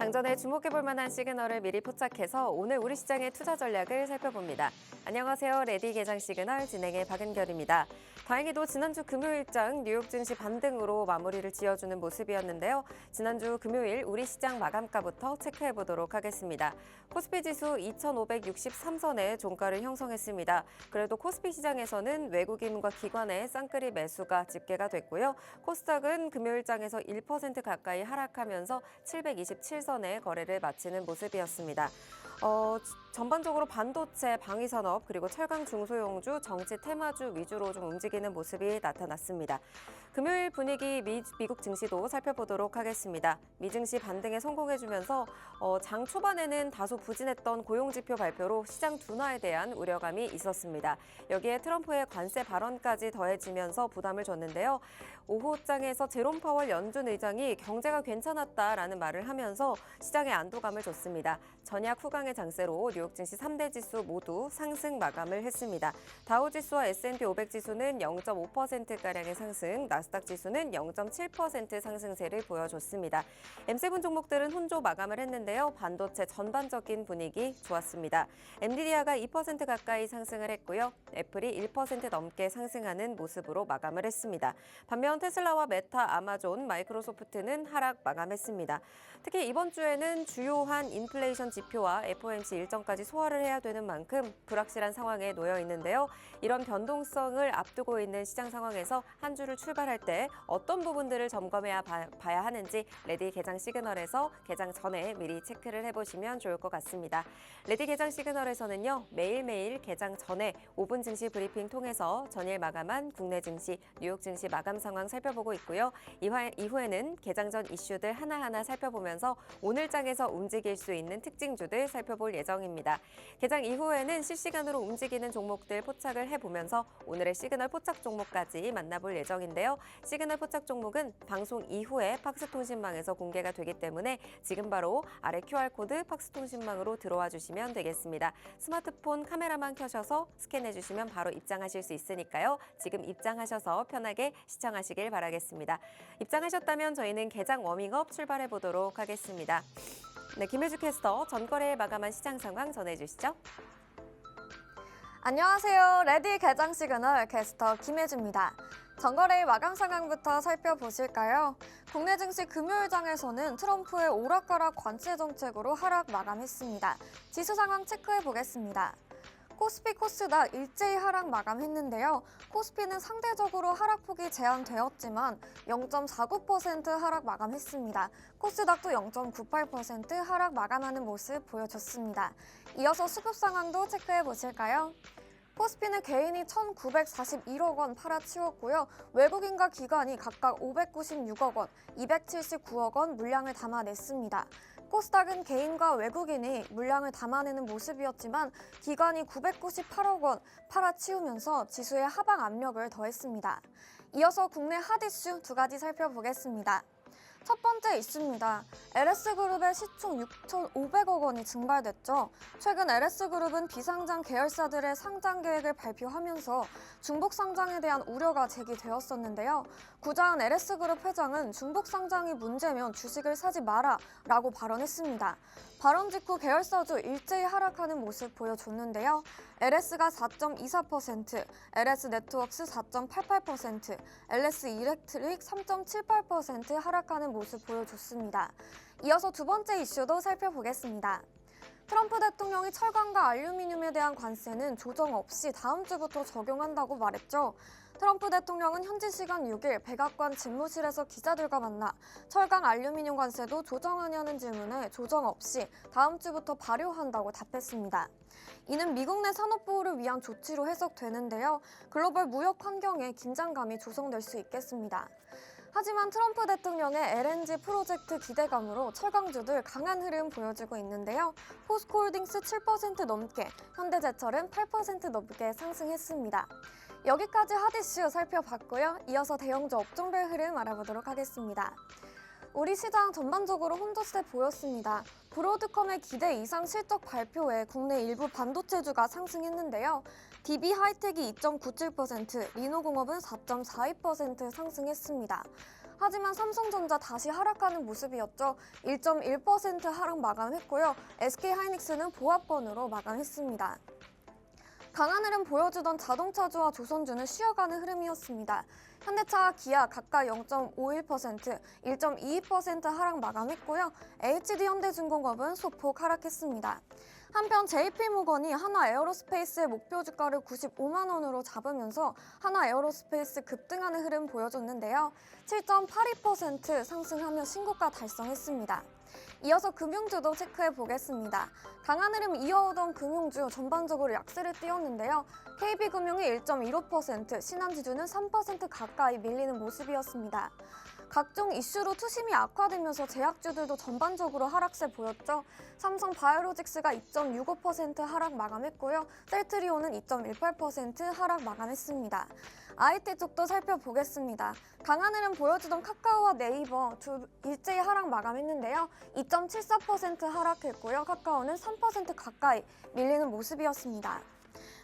장전에 주목해볼 만한 시그널을 미리 포착해서 오늘 우리 시장의 투자 전략을 살펴봅니다. 안녕하세요. 레디 개장 시그널 진행의 박은결입니다. 다행히도 지난주 금요일장 뉴욕 증시 반등으로 마무리를 지어주는 모습이었는데요. 지난주 금요일 우리 시장 마감가부터 체크해보도록 하겠습니다. 코스피 지수 2,563선에 종가를 형성했습니다. 그래도 코스피 시장에서는 외국인과 기관의 쌍끌이 매수가 집계가 됐고요. 코스닥은 금요일장에서 1% 가까이 하락하면서 727선에 거래를 마치는 모습이었습니다. 전반적으로 반도체, 방위산업, 그리고 철강 중소형주, 정치 테마주 위주로 좀 움직이는 모습이 나타났습니다. 금요일 분위기 미국 증시도 살펴보도록 하겠습니다. 미증시 반등에 성공해주면서 장 초반에는 다소 부진했던 고용지표 발표로 시장 둔화에 대한 우려감이 있었습니다. 여기에 트럼프의 관세 발언까지 더해지면서 부담을 줬는데요. 오후장에서 제롬 파월 연준 의장이 경제가 괜찮았다라는 말을 하면서 시장에 안도감을 줬습니다. 전약 후강의 장세로 뉴욕 증시 3대 지수 모두 상승 마감을 했습니다. 다우지수와 S&P 500 지수는 0.5%가량의 상승, 나스닥 지수는 0.7% 상승세를 보여줬습니다. M7 종목들은 혼조 마감을 했는데요. 반도체 전반적인 분위기 좋았습니다. 엔비디아가 2% 가까이 상승을 했고요. 애플이 1% 넘게 상승하는 모습으로 마감을 했습니다. 반면 테슬라와 메타, 아마존, 마이크로소프트는 하락 마감했습니다. 특히 이번 주에는 주요한 인플레이션 지표와 FOMC 일정까지 소화를 해야 되는 만큼 불확실한 상황에 놓여 있는데요. 이런 변동성을 앞두고 있는 시장 상황에서 한 주를 출발할 때 어떤 부분들을 점검해야 봐야 하는지 레디 개장 시그널에서 개장 전에 미리 체크를 해보시면 좋을 것 같습니다. 레디 개장 시그널에서는요. 매일매일 개장 전에 5분 증시 브리핑 통해서 전일 마감한 국내 증시, 뉴욕 증시 마감 상황 살펴보고 있고요. 이후에는 개장 전 이슈들 하나하나 살펴보면서 오늘장에서 움직일 수 있는 특징주들 살펴볼 예정입니다. 개장 이후에는 실시간으로 움직이는 종목들 포착을 해보면서 오늘의 시그널 포착 종목까지 만나볼 예정인데요. 시그널 포착 종목은 방송 이후에 팍스통신망에서 공개가 되기 때문에 지금 바로 아래 QR코드 팍스통신망으로 들어와 주시면 되겠습니다. 스마트폰 카메라만 켜셔서 스캔해 주시면 바로 입장하실 수 있으니까요. 지금 입장하셔서 편하게 시청하시길 바라겠습니다. 입장하셨다면 저희는 개장 워밍업 출발해 보도록 하겠습니다. 네, 김혜주 캐스터 전거래에 마감한 시장 상황 전해주시죠. 안녕하세요. 레디 개장 시그널 캐스터 김혜주입니다. 전거래의 마감 상황부터 살펴보실까요? 국내 증시 금요일장에서는 트럼프의 오락가락 관세 정책으로 하락 마감했습니다. 지수 상황 체크해 보겠습니다. 코스피 코스닥 일제히 하락 마감했는데요. 코스피는 상대적으로 하락폭이 제한되었지만 0.49% 하락 마감했습니다. 코스닥도 0.98% 하락 마감하는 모습 보여줬습니다. 이어서 수급 상황도 체크해 보실까요? 코스피는 개인이 1,941억 원 팔아치웠고요. 외국인과 기관이 각각 596억 원, 279억 원 물량을 담아냈습니다. 코스닥은 개인과 외국인이 물량을 담아내는 모습이었지만 기관이 998억 원 팔아치우면서 지수의 하방 압력을 더했습니다. 이어서 국내 핫 이슈 두 가지 살펴보겠습니다. 첫 번째 이슈입니다. LS그룹의 시총 6,500억 원이 증발됐죠. 최근 LS그룹은 비상장 계열사들의 상장 계획을 발표하면서 중복 상장에 대한 우려가 제기되었었는데요. 구자은 LS그룹 회장은 중복 상장이 문제면 주식을 사지 마라 라고 발언했습니다. 발언 직후 계열사주 일제히 하락하는 모습 보여줬는데요. LS가 4.24%, LS네트워크스 4.88%, LS이렉트릭 3.78% 하락하는 모습 보여줬습니다. 이어서 두 번째 이슈도 살펴보겠습니다. 트럼프 대통령이 철강과 알루미늄에 대한 관세는 조정 없이 다음 주부터 적용한다고 말했죠. 트럼프 대통령은 현지 시간 6일 백악관 집무실에서 기자들과 만나 철강 알루미늄 관세도 조정하냐는 질문에 조정 없이 다음 주부터 발효한다고 답했습니다. 이는 미국 내 산업 보호를 위한 조치로 해석되는데요. 글로벌 무역 환경에 긴장감이 조성될 수 있겠습니다. 하지만 트럼프 대통령의 LNG 프로젝트 기대감으로 철강주들 강한 흐름 보여주고 있는데요. 포스코홀딩스 7% 넘게, 현대제철은 8% 넘게 상승했습니다. 여기까지 핫 이슈 살펴봤고요. 이어서 대형주 업종별 흐름 알아보도록 하겠습니다. 우리 시장 전반적으로 혼조세 보였습니다. 브로드컴의 기대 이상 실적 발표에 국내 일부 반도체주가 상승했는데요. DB하이텍이 2.97%, 리노공업은 4.42% 상승했습니다. 하지만 삼성전자 다시 하락하는 모습이었죠. 1.1% 하락 마감했고요. SK하이닉스는 보합권으로 마감했습니다. 강한 흐름 보여주던 자동차주와 조선주는 쉬어가는 흐름이었습니다. 현대차와 기아 각각 0.51%, 1.22% 하락 마감했고요. HD현대중공업은 소폭 하락했습니다. 한편 JP모건이 하나에어로스페이스의 목표 주가를 95만 원으로 잡으면서 하나에어로스페이스 급등하는 흐름 보여줬는데요. 7.82% 상승하며 신고가 달성했습니다. 이어서 금융주도 체크해 보겠습니다. 강한 흐름 이어오던 금융주 전반적으로 약세를 띄웠는데요. KB금융이 1.15%, 신한지주는 3% 가까이 밀리는 모습이었습니다. 각종 이슈로 투심이 악화되면서 제약주들도 전반적으로 하락세 보였죠. 삼성바이오로직스가 2.65% 하락 마감했고요. 셀트리온은 2.18% 하락 마감했습니다. IT 쪽도 살펴보겠습니다. 강한 흐름 보여주던 카카오와 네이버 일제히 하락 마감했는데요. 2.74% 하락했고요. 카카오는 3% 가까이 밀리는 모습이었습니다.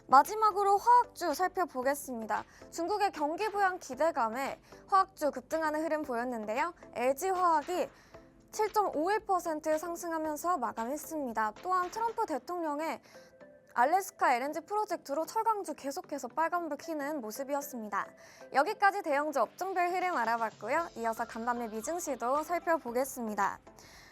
마지막으로 화학주 살펴보겠습니다. 중국의 경기 부양 기대감에 화학주 급등하는 흐름 보였는데요. LG화학이 7.51% 상승하면서 마감했습니다. 또한 트럼프 대통령의 알래스카 LNG 프로젝트로 철강주 계속해서 빨간불 켜는 모습이었습니다. 여기까지 대형주 업종별 흐름 알아봤고요. 이어서 간밤의 미증시도 살펴보겠습니다.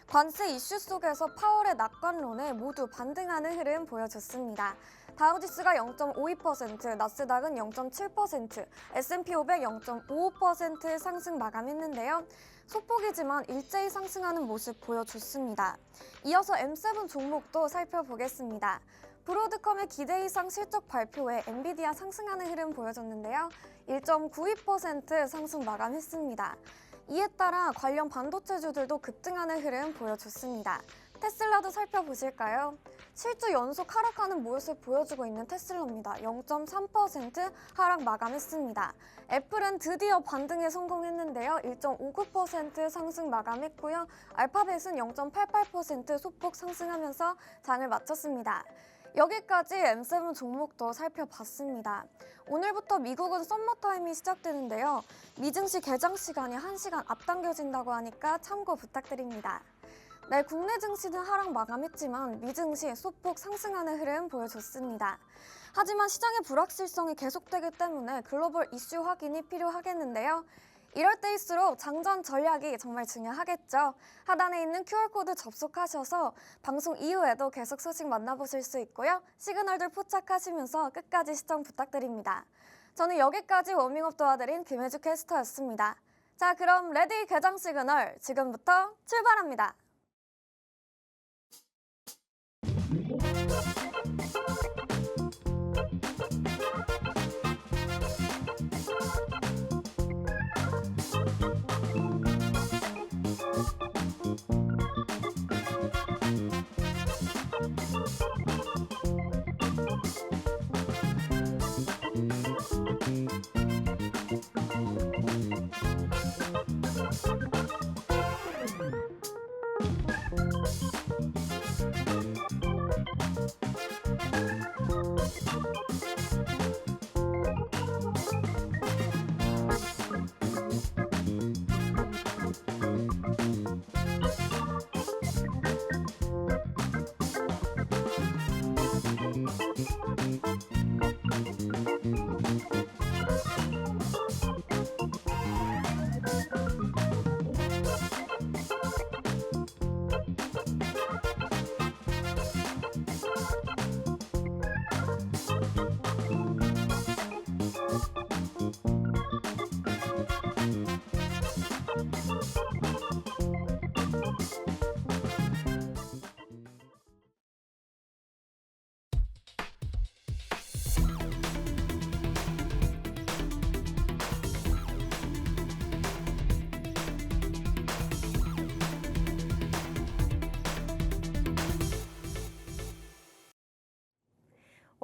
관세 이슈 속에서 파월의 낙관론에 모두 반등하는 흐름 보여줬습니다. 다우지수가 0.52%, 나스닥은 0.7%, S&P 500 0.55% 상승 마감했는데요. 소폭이지만 일제히 상승하는 모습 보여줬습니다. 이어서 M7 종목도 살펴보겠습니다. 브로드컴의 기대 이상 실적 발표에 엔비디아 상승하는 흐름 보여줬는데요. 1.92% 상승 마감했습니다. 이에 따라 관련 반도체주들도 급등하는 흐름 보여줬습니다. 테슬라도 살펴보실까요? 7주 연속 하락하는 모습을 보여주고 있는 테슬라입니다. 0.3% 하락 마감했습니다. 애플은 드디어 반등에 성공했는데요. 1.59% 상승 마감했고요. 알파벳은 0.88% 소폭 상승하면서 장을 마쳤습니다. 여기까지 M7 종목도 살펴봤습니다. 오늘부터 미국은 썸머타임이 시작되는데요. 미증시 개장 시간이 1시간 앞당겨진다고 하니까 참고 부탁드립니다. 네, 국내 증시는 하락 마감했지만 미증시 소폭 상승하는 흐름 보여줬습니다. 하지만 시장의 불확실성이 계속되기 때문에 글로벌 이슈 확인이 필요하겠는데요. 이럴 때일수록 장전 전략이 정말 중요하겠죠. 하단에 있는 QR코드 접속하셔서 방송 이후에도 계속 소식 만나보실 수 있고요. 시그널들 포착하시면서 끝까지 시청 부탁드립니다. 저는 여기까지 워밍업 도와드린 김혜주 캐스터였습니다. 자, 그럼 레디 개장 시그널 지금부터 출발합니다.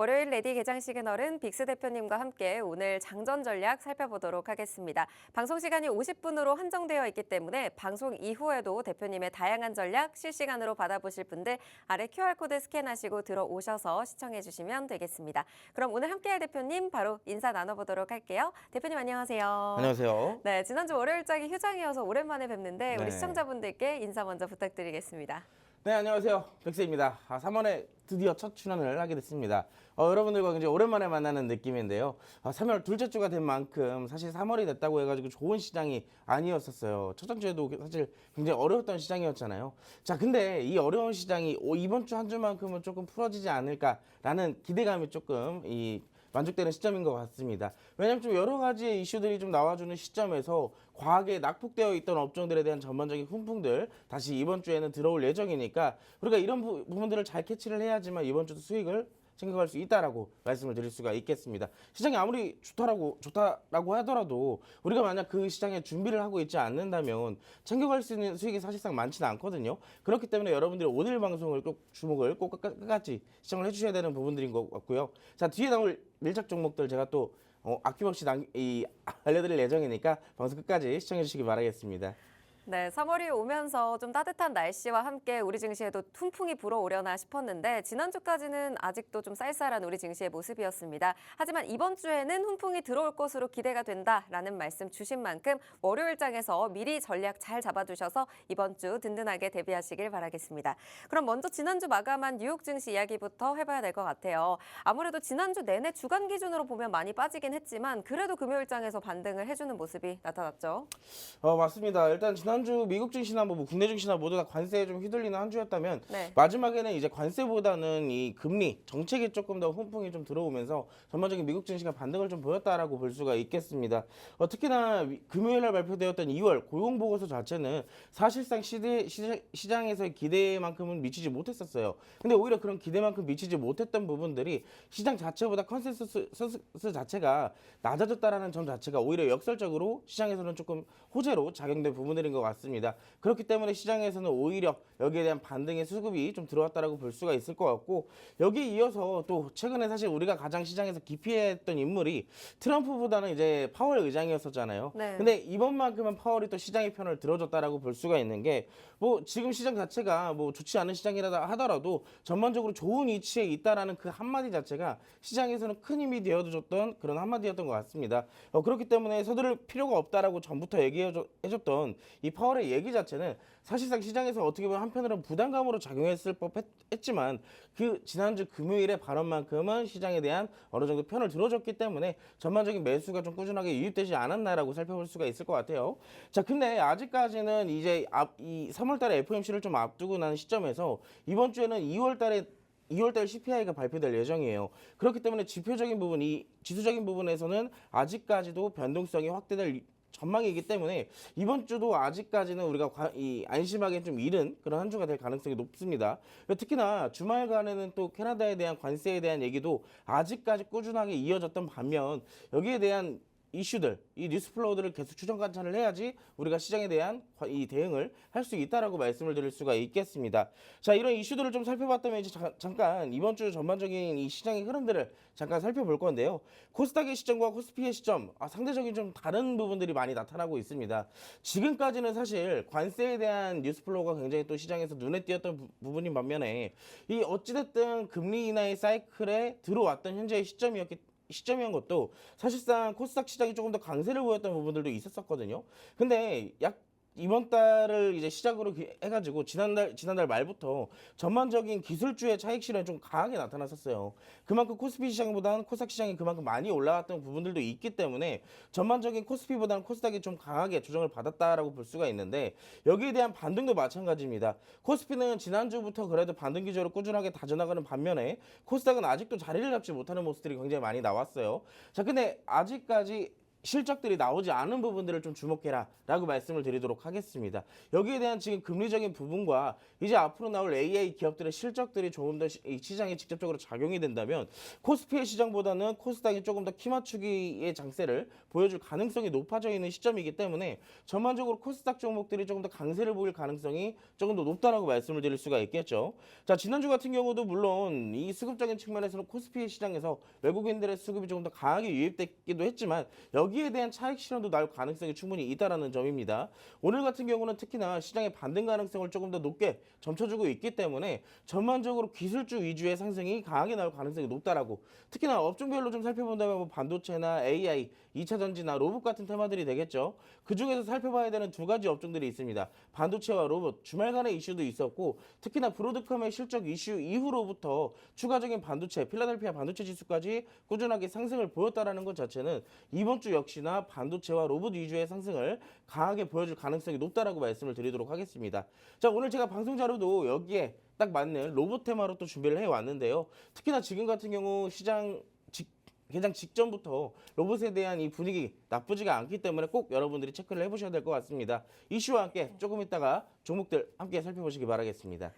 월요일 레디 개장 시그널은 빅스 대표님과 함께 오늘 장전 전략 살펴보도록 하겠습니다. 방송 시간이 50분으로 한정되어 있기 때문에 방송 이후에도 대표님의 다양한 전략 실시간으로 받아보실 분들 아래 QR코드 스캔하시고 들어오셔서 시청해 주시면 되겠습니다. 그럼 오늘 함께할 대표님 바로 인사 나눠보도록 할게요. 대표님 안녕하세요. 안녕하세요. 네, 지난주 월요일장이 휴장이어서 오랜만에 뵙는데 네. 우리 시청자분들께 인사 먼저 부탁드리겠습니다. 네, 안녕하세요. 백세입니다. 3월에 드디어 첫 출연을 하게 됐습니다. 여러분들과 굉장히 오랜만에 만나는 느낌인데요. 3월 둘째 주가 된 만큼 사실 3월이 됐다고 해가지고 좋은 시장이 아니었었어요. 첫 주에도 사실 굉장히 어려웠던 시장이었잖아요. 자, 근데 이 어려운 시장이 이번 주 한 주만큼은 조금 풀어지지 않을까라는 기대감이 조금 만족되는 시점인 것 같습니다. 왜냐하면 좀 여러 가지의 이슈들이 좀 나와주는 시점에서 과하게 낙폭되어 있던 업종들에 대한 전반적인 훈풍들 다시 이번 주에는 들어올 예정이니까 우리가 이런 부분들을 잘 캐치를 해야지만 이번 주도 수익을 챙겨갈 수 있다라고 말씀을 드릴 수가 있겠습니다. 시장이 아무리 좋다라고 하더라도 우리가 만약 그 시장에 준비를 하고 있지 않는다면 챙겨갈 수 있는 수익이 사실상 많지는 않거든요. 그렇기 때문에 여러분들이 오늘 방송을 꼭 주목을 꼭 끝까지 시청을 해주셔야 되는 부분들인 것 같고요. 자, 뒤에 나올 밀착 종목들 제가 또 아낌없이 알려드릴 예정이니까 방송 끝까지 시청해 주시기 바라겠습니다. 네, 3월이 오면서 좀 따뜻한 날씨와 함께 우리 증시에도 훈풍이 불어오려나 싶었는데 지난주까지는 아직도 좀 쌀쌀한 우리 증시의 모습이었습니다. 하지만 이번 주에는 훈풍이 들어올 것으로 기대가 된다라는 말씀 주신 만큼 월요일장에서 미리 전략 잘 잡아두셔서 이번 주 든든하게 대비하시길 바라겠습니다. 그럼 먼저 지난주 마감한 뉴욕 증시 이야기부터 해봐야 될 것 같아요. 아무래도 지난주 내내 주간 기준으로 보면 많이 빠지긴 했지만 그래도 금요일장에서 반등을 해주는 모습이 나타났죠. 맞습니다. 일단 지난주 미국 증시나 뭐 국내 증시나 모두 다 관세에 좀 휘둘리는 한 주였다면 네. 마지막에는 이제 관세보다는 이 금리 정책이 조금 더 훈풍이 좀 들어오면서 전반적인 미국 증시가 반등을 좀 보였다라고 볼 수가 있겠습니다. 특히나 금요일 날 발표되었던 2월 고용 보고서 자체는 사실상 시장에서의 기대만큼은 미치지 못했었어요. 근데 오히려 그런 기대만큼 미치지 못했던 부분들이 시장 자체보다 컨센서스 자체가 낮아졌다라는 점 자체가 오히려 역설적으로 시장에서는 조금 호재로 작용된 부분들인 것 같습니다. 그렇기 때문에 시장에서는 오히려 여기에 대한 반등의 수급이 좀 들어왔다라고 볼 수가 있을 것 같고 여기에 이어서 또 최근에 사실 우리가 가장 시장에서 기피했던 인물이 트럼프보다는 이제 파월 의장이었었잖아요. 네. 근데 이번만큼은 파월이 또 시장의 편을 들어줬다라고 볼 수가 있는 게 뭐 지금 시장 자체가 뭐 좋지 않은 시장이라 하더라도 전반적으로 좋은 위치에 있다라는 그 한마디 자체가 시장에서는 큰 힘이 되어줬던 그런 한마디였던 것 같습니다. 그렇기 때문에 서두를 필요가 없다라고 전부터 얘기해줬던 이 파월의 얘기 자체는 사실상 시장에서 어떻게 보면 한편으로는 부담감으로 작용했을 법했지만 그 지난주 금요일의 발언만큼은 시장에 대한 어느 정도 편을 들어줬기 때문에 전반적인 매수가 좀 꾸준하게 유입되지 않았나라고 살펴볼 수가 있을 것 같아요. 자, 근데 아직까지는 이제 이 3월달에 FOMC를 좀 앞두고 난 시점에서 이번 주에는 2월달 CPI가 발표될 예정이에요. 그렇기 때문에 지표적인 부분, 이 지수적인 부분에서는 아직까지도 변동성이 확대될 전망이기 때문에 이번 주도 아직까지는 우리가 안심하기엔 좀 이른 그런 한 주가 될 가능성이 높습니다. 특히나 주말간에는 또 캐나다에 대한 관세에 대한 얘기도 아직까지 꾸준하게 이어졌던 반면 여기에 대한 이슈들, 이 뉴스 플로우들을 계속 추정 관찰을 해야지 우리가 시장에 대한 이 대응을 할 수 있다라고 말씀을 드릴 수가 있겠습니다. 자, 이런 이슈들을 좀 살펴봤다면 이제 잠깐 이번 주 전반적인 이 시장의 흐름들을 잠깐 살펴볼 건데요. 코스닥의 시점과 코스피의 시점, 상대적인 좀 다른 부분들이 많이 나타나고 있습니다. 지금까지는 사실 관세에 대한 뉴스 플로우가 굉장히 또 시장에서 눈에 띄었던 부분인 반면에 이 어찌됐든 금리 인하의 사이클에 들어왔던 현재의 시점이었던 것도 사실상 코스닥 시장이 조금 더 강세를 보였던 부분들도 있었거든요. 근데 이번 달을 이제 시작으로 해가지고 지난달 말부터 전반적인 기술주의 차익 실현이 좀 강하게 나타났었어요. 그만큼 코스피 시장보다는 코스닥 시장이 그만큼 많이 올라왔던 부분들도 있기 때문에 전반적인 코스피보다는 코스닥이 좀 강하게 조정을 받았다라고 볼 수가 있는데 여기에 대한 반등도 마찬가지입니다. 코스피는 지난주부터 그래도 반등 기조로 꾸준하게 다져나가는 반면에 코스닥은 아직도 자리를 잡지 못하는 모습들이 굉장히 많이 나왔어요. 자, 근데 아직까지 실적들이 나오지 않은 부분들을 좀 주목해라라고 말씀을 드리도록 하겠습니다. 여기에 대한 지금 금리적인 부분과 이제 앞으로 나올 AI 기업들의 실적들이 조금 더 이 시장에 직접적으로 작용이 된다면 코스피의 시장보다는 코스닥이 조금 더 키맞추기의 장세를 보여줄 가능성이 높아져 있는 시점이기 때문에 전반적으로 코스닥 종목들이 조금 더 강세를 보일 가능성이 조금 더 높다라고 말씀을 드릴 수가 있겠죠. 자, 지난주 같은 경우도 물론 이 수급적인 측면에서는 코스피 시장에서 외국인들의 수급이 조금 더 강하게 유입됐기도 했지만 여기에 대한 차익 실현도 나올 가능성이 충분히 있다라는 점입니다. 오늘 같은 경우는 특히나 시장의 반등 가능성을 조금 더 높게 점쳐주고 있기 때문에 전반적으로 기술주 위주의 상승이 강하게 나올 가능성이 높다라고, 특히나 업종별로 좀 살펴본다면 뭐 반도체나 AI, 2차 전지나 로봇 같은 테마들이 되겠죠. 그 중에서 살펴봐야 되는 두 가지 업종들이 있습니다. 반도체와 로봇, 주말간의 이슈도 있었고 특히나 브로드컴의 실적 이슈 이후로부터 추가적인 반도체, 필라델피아 반도체 지수까지 꾸준하게 상승을 보였다라는 것 자체는 이번 주 역시나 반도체와 로봇 위주의 상승을 강하게 보여줄 가능성이 높다라고 말씀을 드리도록 하겠습니다. 자, 오늘 제가 방송 자료도 여기에 딱 맞는 로봇 테마로 또 준비를 해왔는데요. 특히나 지금 같은 경우 시장 개장 직전부터 로봇에 대한 이 분위기 나쁘지가 않기 때문에 꼭 여러분들이 체크를 해보셔야 될 것 같습니다. 이슈와 함께 조금 있다가 종목들 함께 살펴보시기 바라겠습니다.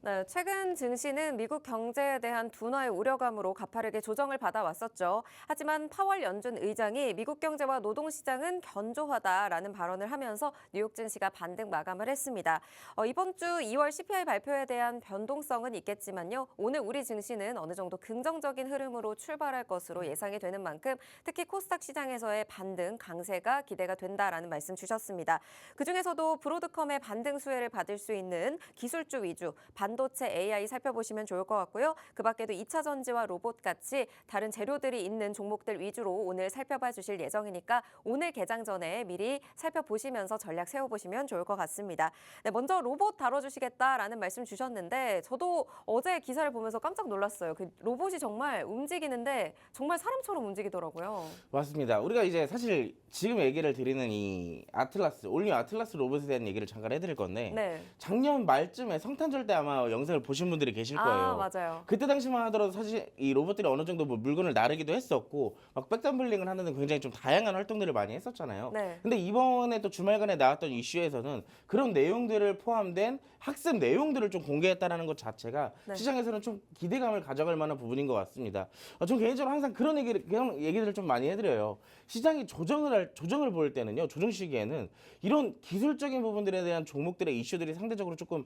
네, 최근 증시는 미국 경제에 대한 둔화의 우려감으로 가파르게 조정을 받아왔었죠. 하지만 파월 연준 의장이 미국 경제와 노동시장은 견조하다라는 발언을 하면서 뉴욕 증시가 반등 마감을 했습니다. 이번 주 2월 CPI 발표에 대한 변동성은 있겠지만요. 오늘 우리 증시는 어느 정도 긍정적인 흐름으로 출발할 것으로 예상이 되는 만큼 특히 코스닥 시장에서의 반등, 강세가 기대가 된다라는 말씀 주셨습니다. 그중에서도 브로드컴의 반등 수혜를 받을 수 있는 기술주 위주, 반도체, AI 살펴보시면 좋을 것 같고요. 그 밖에도 2차 전지와 로봇 같이 다른 재료들이 있는 종목들 위주로 오늘 살펴봐 주실 예정이니까 오늘 개장 전에 미리 살펴보시면서 전략 세워보시면 좋을 것 같습니다. 네, 먼저 로봇 다뤄주시겠다라는 말씀 주셨는데 저도 어제 기사를 보면서 깜짝 놀랐어요. 그 로봇이 정말 움직이는데 정말 사람처럼 움직이더라고요. 맞습니다. 우리가 이제 사실 지금 얘기를 드리는 이 아틀라스, 올뉴 아틀라스 로봇에 대한 얘기를 잠깐 해드릴 건데 네. 작년 작년 말쯤에 성탄절 때 아마 영상을 보신 분들이 계실 거예요. 맞아요. 그때 당시만 하더라도 사실 이 로봇들이 어느 정도 뭐 물건을 나르기도 했었고 막 백덤블링을 하는 등 굉장히 좀 다양한 활동들을 많이 했었잖아요. 네. 근데 이번에 또 주말간에 나왔던 이슈에서는 그런 내용들을 포함된 학습 내용들을 좀 공개했다라는 것 자체가 네. 시장에서는 좀 기대감을 가져갈 만한 부분인 것 같습니다. 전 개인적으로 항상 그런 얘기들을 좀 많이 해드려요. 시장이 조정을 보일 때는요, 조정 시기에는 이런 기술적인 부분들에 대한 종목들의 이슈들이 상대적으로 조금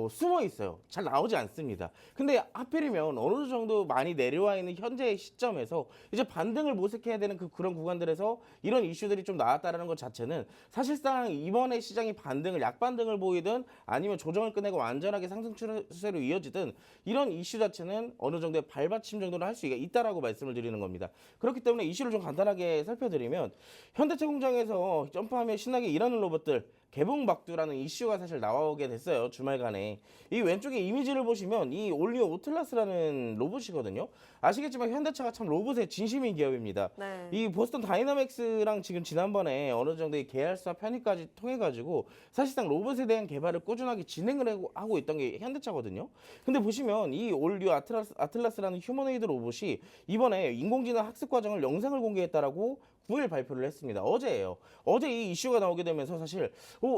숨어 있어요. 잘 나오지 않습니다. 근데 하필이면 어느 정도 많이 내려와 있는 현재의 시점에서 이제 반등을 모색해야 되는 그런 구간들에서 이런 이슈들이 좀 나왔다라는 것 자체는 사실상 이번에 시장이 반등을 약반등을 보이든 아니면 조정을 끝내고 완전하게 상승 추세로 이어지든 이런 이슈 자체는 어느 정도의 발받침 정도는 할 수 있다라고 말씀을 드리는 겁니다. 그렇기 때문에 이슈를 좀 간단하게 살펴드리면 현대차 공장에서 점프하며 신나게 일하는 로봇들 개봉박두라는 이슈가 사실 나오게 됐어요. 주말간에. 이 왼쪽에 이미지를 보시면 이 올리오 오틀라스라는 로봇이거든요. 아시겠지만 현대차가 참 로봇의 진심인 기업입니다. 네. 이 보스턴 다이나믹스랑 지금 지난번에 어느 정도의 계열사 편입까지 통해가지고 사실상 로봇에 대한 개발을 꾸준하게 진행을 하고 있던 게 현대차거든요. 근데 보시면 이 올리오 아틀라스라는 휴머노이드 로봇이 이번에 인공지능 학습 과정을 영상을 공개했다라고 9일 발표를 했습니다. 어제예요. 어제 이 이슈가 나오게 되면서 사실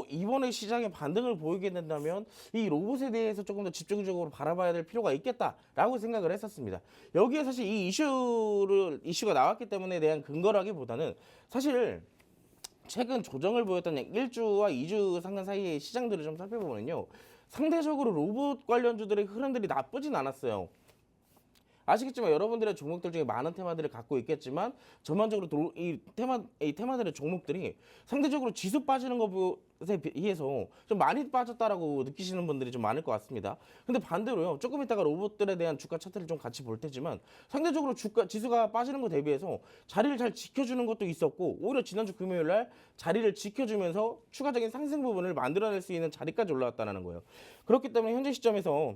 이번에 시장에 반등을 보이게 된다면 이 로봇에 대해서 조금 더 집중적으로 바라봐야 될 필요가 있겠다라고 생각을 했었습니다. 여기에 사실 이 이슈가 나왔기 때문에 대한 근거라기보다는 사실 최근 조정을 보였던 1주와 2주 상간 사이의 시장들을 좀 살펴보면요, 상대적으로 로봇 관련주들의 흐름들이 나쁘진 않았어요. 아시겠지만 여러분들의 종목들 중에 많은 테마들을 갖고 있겠지만 전반적으로 이 테마들의 종목들이 상대적으로 지수 빠지는 것에 비해서 좀 많이 빠졌다라고 느끼시는 분들이 좀 많을 것 같습니다. 근데 반대로요, 조금 있다가 로봇들에 대한 주가 차트를 좀 같이 볼 테지만 상대적으로 지수가 빠지는 것 대비해서 자리를 잘 지켜주는 것도 있었고 오히려 지난주 금요일 날 자리를 지켜주면서 추가적인 상승 부분을 만들어낼 수 있는 자리까지 올라왔다는 거예요. 그렇기 때문에 현재 시점에서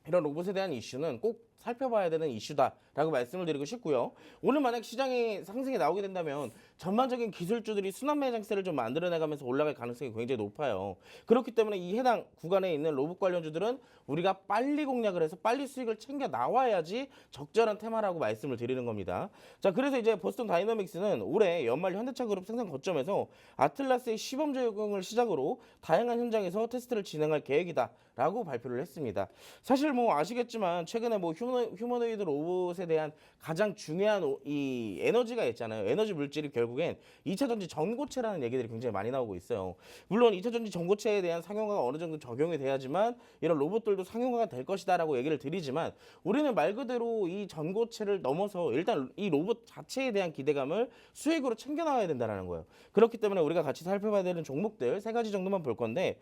이런 로봇에 대한 이슈는 꼭 살펴봐야 되는 이슈다라고 말씀을 드리고 싶고요. 오늘 만약 시장에 상승이 나오게 된다면 전반적인 기술주들이 순환 매장세를 좀 만들어내가면서 올라갈 가능성이 굉장히 높아요. 그렇기 때문에 이 해당 구간에 있는 로봇 관련주들은 우리가 빨리 공략을 해서 빨리 수익을 챙겨 나와야지 적절한 테마라고 말씀을 드리는 겁니다. 자, 그래서 이제 보스턴 다이너믹스는 올해 연말 현대차 그룹 생산 거점에서 아틀라스의 시범 적용을 시작으로 다양한 현장에서 테스트를 진행할 계획이다라고 발표를 했습니다. 사실 뭐 아시겠지만 최근에 뭐 휴머노이드 로봇에 대한 가장 중요한 이 에너지가 있잖아요. 에너지 물질이 결국엔 2차 전지 전고체라는 얘기들이 굉장히 많이 나오고 있어요. 물론 2차 전지 전고체에 대한 상용화가 어느 정도 적용이 돼야지만 이런 로봇들도 상용화가 될 것이다라고 얘기를 드리지만 우리는 말 그대로 이 전고체를 넘어서 일단 이 로봇 자체에 대한 기대감을 수익으로 챙겨 나와야 된다는 거예요. 그렇기 때문에 우리가 같이 살펴봐야 되는 종목들 3가지 정도만 볼 건데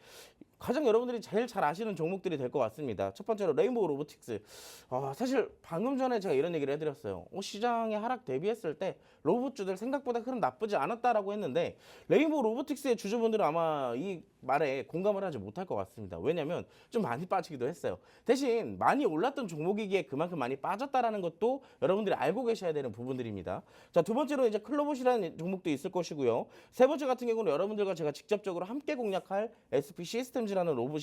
가장 여러분들이 제일 잘 아시는 종목들이 될 것 같습니다. 첫 번째로 레인보우 로보틱스. 사실 방금 전에 제가 이런 얘기를 해드렸어요. 시장의 하락 대비했을 때 로봇주들 생각보다 흐름 나쁘지 않았다라고 했는데 레인보우 로보틱스의 주주분들은 아마 이 말에 공감을 하지 못할 것 같습니다. 왜냐하면 좀 많이 빠지기도 했어요. 대신 많이 올랐던 종목이기에 그만큼 많이 빠졌다라는 것도 여러분들이 알고 계셔야 되는 부분들입니다. 자, 두 번째로 이제 클로봇이라는 종목도 있을 것이고요. 세 번째 같은 경우는 여러분들과 제가 직접적으로 함께 공략할 SP 시스템즈라는 로봇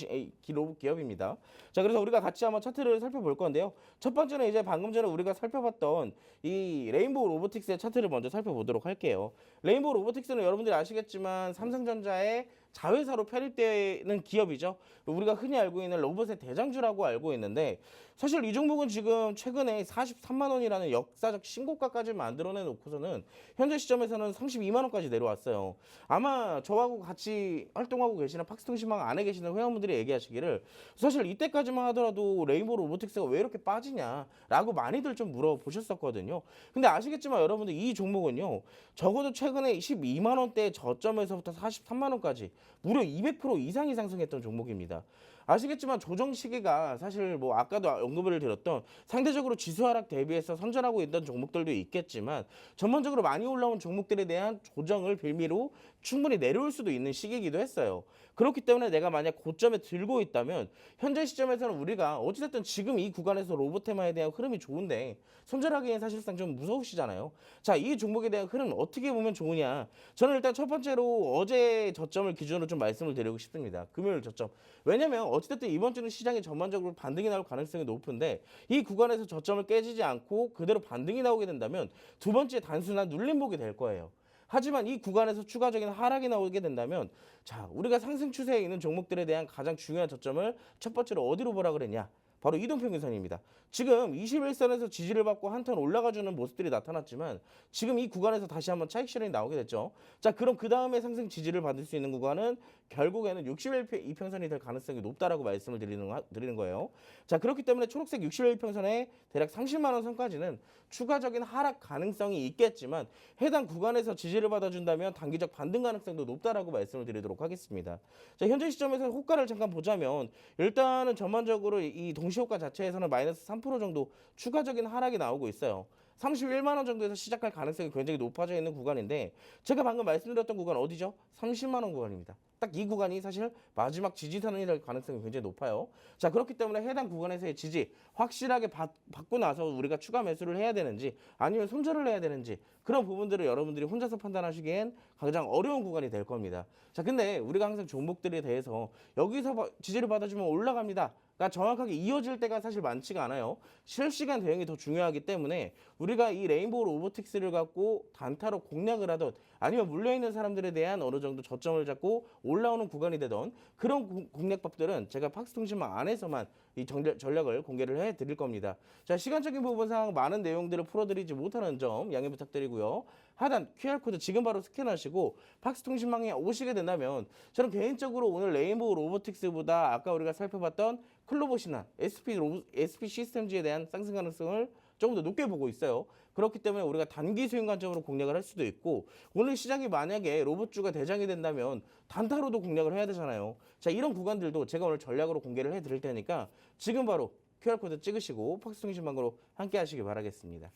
기업입니다. 자, 그래서 우리가 같이 한번 차트를 살펴볼 건데요. 첫 번째는 이제 방금 전에 우리가 살펴봤던 이 레인보우 로보틱스의 차트를 먼저 살펴보도록 할게요. 레인보우 로보틱스는 여러분들이 아시겠지만 삼성전자의 자회사로 편입되는 기업이죠. 우리가 흔히 알고 있는 로봇의 대장주라고 알고 있는데 사실 이 종목은 지금 최근에 43만 원이라는 역사적 신고가까지 만들어내 놓고서는 현재 시점에서는 32만 원까지 내려왔어요. 아마 저하고 같이 활동하고 계시는 팍스통신망 안에 계시는 회원분들이 얘기하시기를 사실 이때까지만 하더라도 레인보우 로보틱스가 왜 이렇게 빠지냐라고 많이들 좀 물어보셨었거든요. 근데 아시겠지만 여러분들 이 종목은요. 적어도 최근에 12만 원대 저점에서부터 43만 원까지 무려 200% 이상이 상승했던 종목입니다. 아시겠지만 조정 시기가 사실 뭐 아까도 언급을 드렸던 상대적으로 지수 하락 대비해서 선전하고 있던 종목들도 있겠지만 전반적으로 많이 올라온 종목들에 대한 조정을 빌미로 충분히 내려올 수도 있는 시기이기도 했어요. 그렇기 때문에 내가 만약 고점에 들고 있다면 현재 시점에서는 우리가 어찌됐든 지금 이 구간에서 로봇 테마에 대한 흐름이 좋은데 손절하기엔 사실상 좀 무서우시잖아요. 자, 이 종목에 대한 흐름 어떻게 보면 좋으냐. 저는 일단 첫 번째로 어제 저점을 기준으로 좀 말씀을 드리고 싶습니다. 금요일 저점. 왜냐면 어찌됐든 이번 주는 시장이 전반적으로 반등이 나올 가능성이 높은데 이 구간에서 저점을 깨지지 않고 그대로 반등이 나오게 된다면 두 번째 단순한 눌림목이 될 거예요. 하지만 이 구간에서 추가적인 하락이 나오게 된다면 자, 우리가 상승 추세에 있는 종목들에 대한 가장 중요한 저점을 첫 번째로 어디로 보라 그랬냐? 바로 이동평균선입니다. 지금 21선에서 지지를 받고 한 턴 올라가주는 모습들이 나타났지만 지금 이 구간에서 다시 한번 차익 실현이 나오게 됐죠. 자, 그럼 그 다음에 상승 지지를 받을 수 있는 구간은 결국에는 61이평선이 될 가능성이 높다라고 말씀을 드리는 거예요. 자, 그렇기 때문에 초록색 61평선에 대략 30만 원 선까지는 추가적인 하락 가능성이 있겠지만 해당 구간에서 지지를 받아준다면 단기적 반등 가능성도 높다라고 말씀을 드리도록 하겠습니다. 자, 현재 시점에서 호가를 잠깐 보자면 일단은 전반적으로 이 동시호가 자체에서는 마이너스 3% 정도 추가적인 하락이 나오고 있어요. 31만 원 정도에서 시작할 가능성이 굉장히 높아져 있는 구간인데 제가 방금 말씀드렸던 구간 어디죠? 30만 원 구간입니다. 딱 이 구간이 사실 마지막 지지선이 될 가능성이 굉장히 높아요. 자, 그렇기 때문에 해당 구간에서의 지지 확실하게 받고 나서 우리가 추가 매수를 해야 되는지 아니면 손절을 해야 되는지 그런 부분들을 여러분들이 혼자서 판단하시기엔 가장 어려운 구간이 될 겁니다. 자, 근데 우리가 항상 종목들에 대해서 여기서 지지를 받아주면 올라갑니다. 가 정확하게 이어질 때가 사실 많지가 않아요. 실시간 대응이 더 중요하기 때문에 우리가 이 레인보우 로보틱스를 갖고 단타로 공략을 하던 아니면 물려있는 사람들에 대한 어느 정도 저점을 잡고 올라오는 구간이 되던 그런 공략법들은 제가 팍스통신망 안에서만 이 전략을 공개를 해드릴 겁니다. 자, 시간적인 부분상 많은 내용들을 풀어드리지 못하는 점 양해 부탁드리고요. 하단 QR코드 지금 바로 스캔하시고 팍스통신망에 오시게 된다면 저는 개인적으로 오늘 레인보우 로보틱스보다 아까 우리가 살펴봤던 클로봇이나 SP 시스템즈에 대한 상승 가능성을 조금 더 높게 보고 있어요. 그렇기 때문에 우리가 단기 수익 관점으로 공략을 할 수도 있고 오늘 시장이 만약에 로봇주가 대장이 된다면 단타로도 공략을 해야 되잖아요. 자, 이런 구간들도 제가 오늘 전략으로 공개를 해드릴 테니까 지금 바로 QR코드 찍으시고 팍스통신망으로 함께 하시기 바라겠습니다.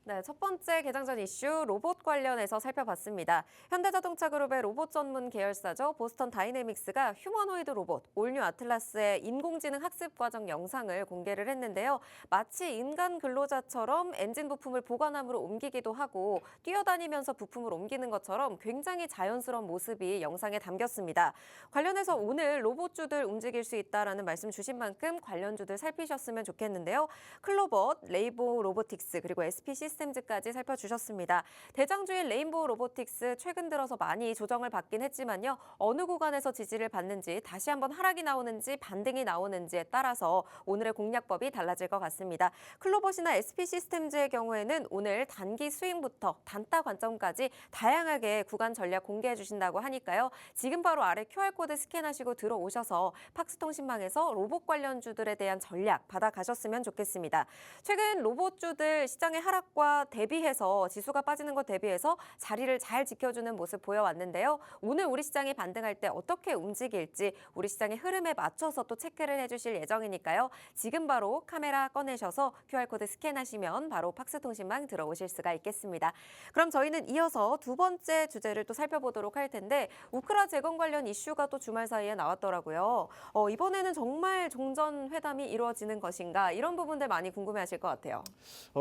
네, 첫 번째 개장전 이슈 로봇 관련해서 살펴봤습니다. 현대자동차 그룹의 로봇 전문 계열사죠. 보스턴 다이내믹스가 휴머노이드 로봇 올뉴 아틀라스의 인공지능 학습 과정 영상을 공개를 했는데요. 마치 인간 근로자처럼 엔진 부품을 보관함으로 옮기기도 하고 뛰어다니면서 부품을 옮기는 것처럼 굉장히 자연스러운 모습이 영상에 담겼습니다. 관련해서 오늘 로봇주들 움직일 수 있다라는 말씀 주신 만큼 관련주들 살피셨으면 좋겠는데요. 클로벗, 레이보 로보틱스 그리고 SP 시스템즈까지 살펴주셨습니다. 대장주인 레인보우 로보틱스 최근 들어서 많이 조정을 받긴 했지만요. 어느 구간에서 지지를 받는지 다시 한번 하락이 나오는지 반등이 나오는지에 따라서 오늘의 공략법이 달라질 것 같습니다. 클로벗이나 SP 시스템즈의 경우에는 오늘 단기 스윙부터 단타 관점까지 다양하게 구간 전략 공개해 주신다고 하니까요. 지금 바로 아래 QR코드 스캔하시고 들어오셔서 팍스통신망에서 로봇 관련주들에 대한 전략 받아가셨으면 좋겠습니다. 최근 로봇주들 시장의 하락과 대비해서 지수가 빠지는 것 대비해서 자리를 잘 지켜주는 모습 보여왔는데요. 오늘 우리 시장이 반등할 때 어떻게 움직일지 우리 시장의 흐름에 맞춰서 또 체크를 해주실 예정이니까요. 지금 바로 카메라 꺼내셔서 QR코드 스캔하시면 바로 팍스통신망 들어오실 수가 있겠습니다. 그럼 저희는 이어서 두 번째 주제를 또 살펴보도록 할 텐데 우크라 재건 관련 이슈가 또 주말 사이에 나왔더라고요. 이번에는 정말 종전회담이 이루어지는 것인가 이런 부분들 많이 궁금해하실 것 같아요.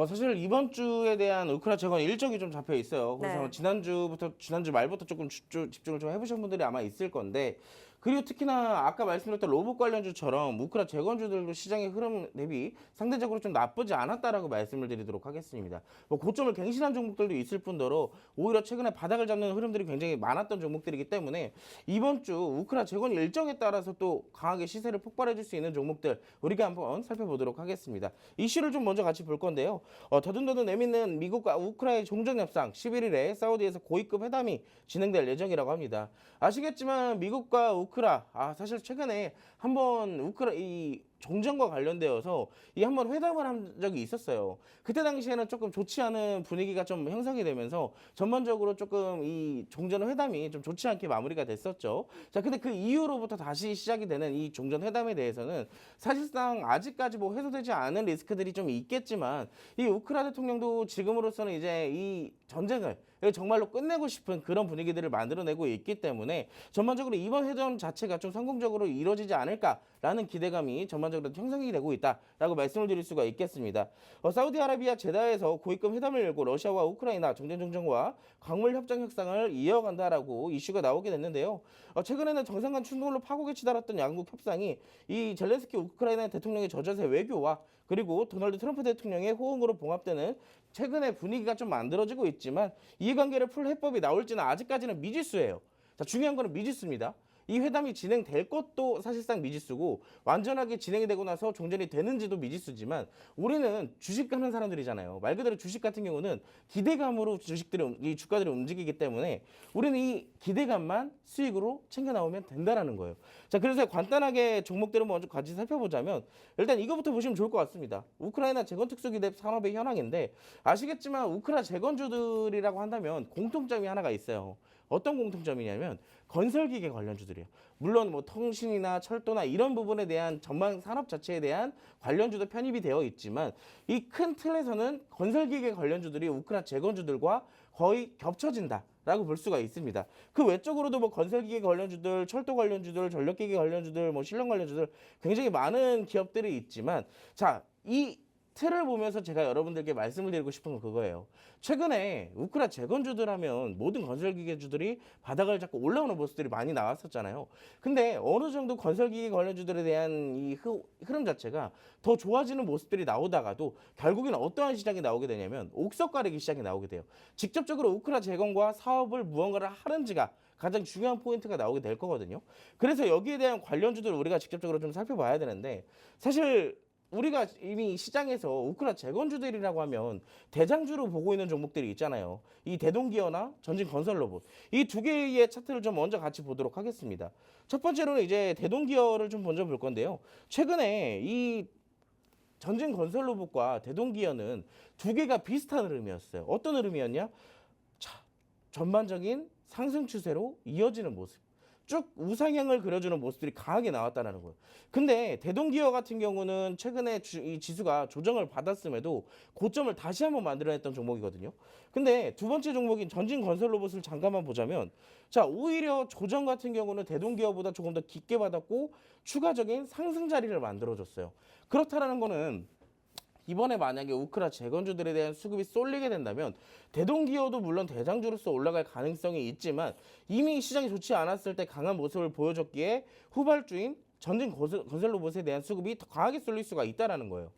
사실 이번 주에 대한 우크라 재건 일정이 좀 잡혀 있어요. 그래서 네. 지난주 말부터 조금 집중을 좀 해보신 분들이 아마 있을 건데, 그리고 특히나 아까 말씀드렸던 로봇 관련주처럼 우크라 재건주들도 시장의 흐름 대비 상대적으로 좀 나쁘지 않았다라고 말씀을 드리도록 하겠습니다. 뭐 고점을 갱신한 종목들도 있을 뿐더러 오히려 최근에 바닥을 잡는 흐름들이 굉장히 많았던 종목들이기 때문에 이번 주 우크라 재건 일정에 따라서 또 강하게 시세를 폭발해줄 수 있는 종목들 우리가 한번 살펴보도록 하겠습니다. 이슈를 좀 먼저 같이 볼 건데요. 더듬더듬 내미는 미국과 우크라의 종전 협상 11일에 사우디에서 고위급 회담이 진행될 예정이라고 합니다. 아시겠지만 미국과 우크라 사실 최근에 한번 우크라 이 종전과 관련되어서 이 한번 회담을 한 적이 있었어요. 그때 당시에는 조금 좋지 않은 분위기가 좀 형성이 되면서 전반적으로 조금 이 종전 회담이 좀 좋지 않게 마무리가 됐었죠. 자, 근데 그 이후로부터 다시 시작이 되는 이 종전 회담에 대해서는 사실상 아직까지 뭐 해소되지 않은 리스크들이 좀 있겠지만 이 우크라 대통령도 지금으로서는 이제 이 전쟁을 정말로 끝내고 싶은 그런 분위기들을 만들어내고 있기 때문에 전반적으로 이번 회담 자체가 좀 성공적으로 이루어지지 않을까라는 기대감이 전반적으로 형성이 되고 있다라고 말씀을 드릴 수가 있겠습니다. 사우디아라비아 제다에서 고위급 회담을 열고 러시아와 우크라이나 정전정전과 광물 협정 협상을 이어간다라고 이슈가 나오게 됐는데요. 최근에는 정상 간 충돌로 파국에 치달았던 양국 협상이 이 젤렌스키 우크라이나 대통령의 저자세 외교와 그리고 도널드 트럼프 대통령의 호응으로 봉합되는 최근의 분위기가 좀 만들어지고 있지만 이해관계를 풀 해법이 나올지는 아직까지는 미지수예요. 자, 중요한 거는 미지수입니다. 이 회담이 진행될 것도 사실상 미지수고 완전하게 진행이 되고 나서 종전이 되는지도 미지수지만 우리는 주식 하는 사람들이잖아요. 말 그대로 주식 같은 경우는 기대감으로 이 주가들이 움직이기 때문에 우리는 이 기대감만 수익으로 챙겨 나오면 된다라는 거예요. 자, 그래서 간단하게 종목들을 먼저 같이 살펴보자면 일단 이거부터 보시면 좋을 것 같습니다. 우크라이나 재건특수기대 산업의 현황인데 아시겠지만 우크라 재건주들이라고 한다면 공통점이 하나가 있어요. 어떤 공통점이냐면 건설기계 관련주들이에요. 물론 뭐 통신이나 철도나 이런 부분에 대한 전망 산업 자체에 대한 관련주도 편입이 되어 있지만 이 큰 틀에서는 건설기계 관련주들이 우크라 재건주들과 거의 겹쳐진다라고 볼 수가 있습니다. 그 외적으로도 뭐 건설기계 관련주들, 철도 관련주들, 전력기계 관련주들, 뭐 실험 관련주들 굉장히 많은 기업들이 있지만 자, 이 틀을 보면서 제가 여러분들께 말씀을 드리고 싶은 건 그거예요. 최근에 우크라 재건주들 하면 모든 건설기계주들이 바닥을 잡고 올라오는 모습들이 많이 나왔었잖아요. 근데 어느 정도 건설기계 관련주들에 대한 이 흐름 자체가 더 좋아지는 모습들이 나오다가도 결국에는 어떠한 시장이 나오게 되냐면 옥석 가리기 시장이 나오게 돼요. 직접적으로 우크라 재건과 사업을 무언가를 하는지가 가장 중요한 포인트가 나오게 될 거거든요. 그래서 여기에 대한 관련주들을 우리가 직접적으로 좀 살펴봐야 되는데 사실 우리가 이미 시장에서 우크라 재건주들이라고 하면 대장주로 보고 있는 종목들이 있잖아요. 이 대동기어나 전진건설로봇. 이 두 개의 차트를 좀 먼저 같이 보도록 하겠습니다. 첫 번째로는 이제 대동기어를 좀 먼저 볼 건데요. 최근에 이 전진건설로봇과 대동기어는 두 개가 비슷한 흐름이었어요. 어떤 흐름이었냐? 자, 전반적인 상승 추세로 이어지는 모습. 쭉 우상향을 그려주는 모습들이 강하게 나왔다는 거예요. 근데 대동기어 같은 경우는 최근에 이 지수가 조정을 받았음에도 고점을 다시 한번 만들어냈던 종목이거든요. 근데 두 번째 종목인 전진건설로봇을 잠깐만 보자면 자, 오히려 조정 같은 경우는 대동기어보다 조금 더 깊게 받았고 추가적인 상승 자리를 만들어줬어요. 그렇다라는 거는 이번에 만약에 우크라 재건주들에 대한 수급이 쏠리게 된다면 대동기어도 물론 대장주로서 올라갈 가능성이 있지만 이미 시장이 좋지 않았을 때 강한 모습을 보여줬기에 후발주인 전진건설로봇에 대한 수급이 더 강하게 쏠릴 수가 있다는 거예요.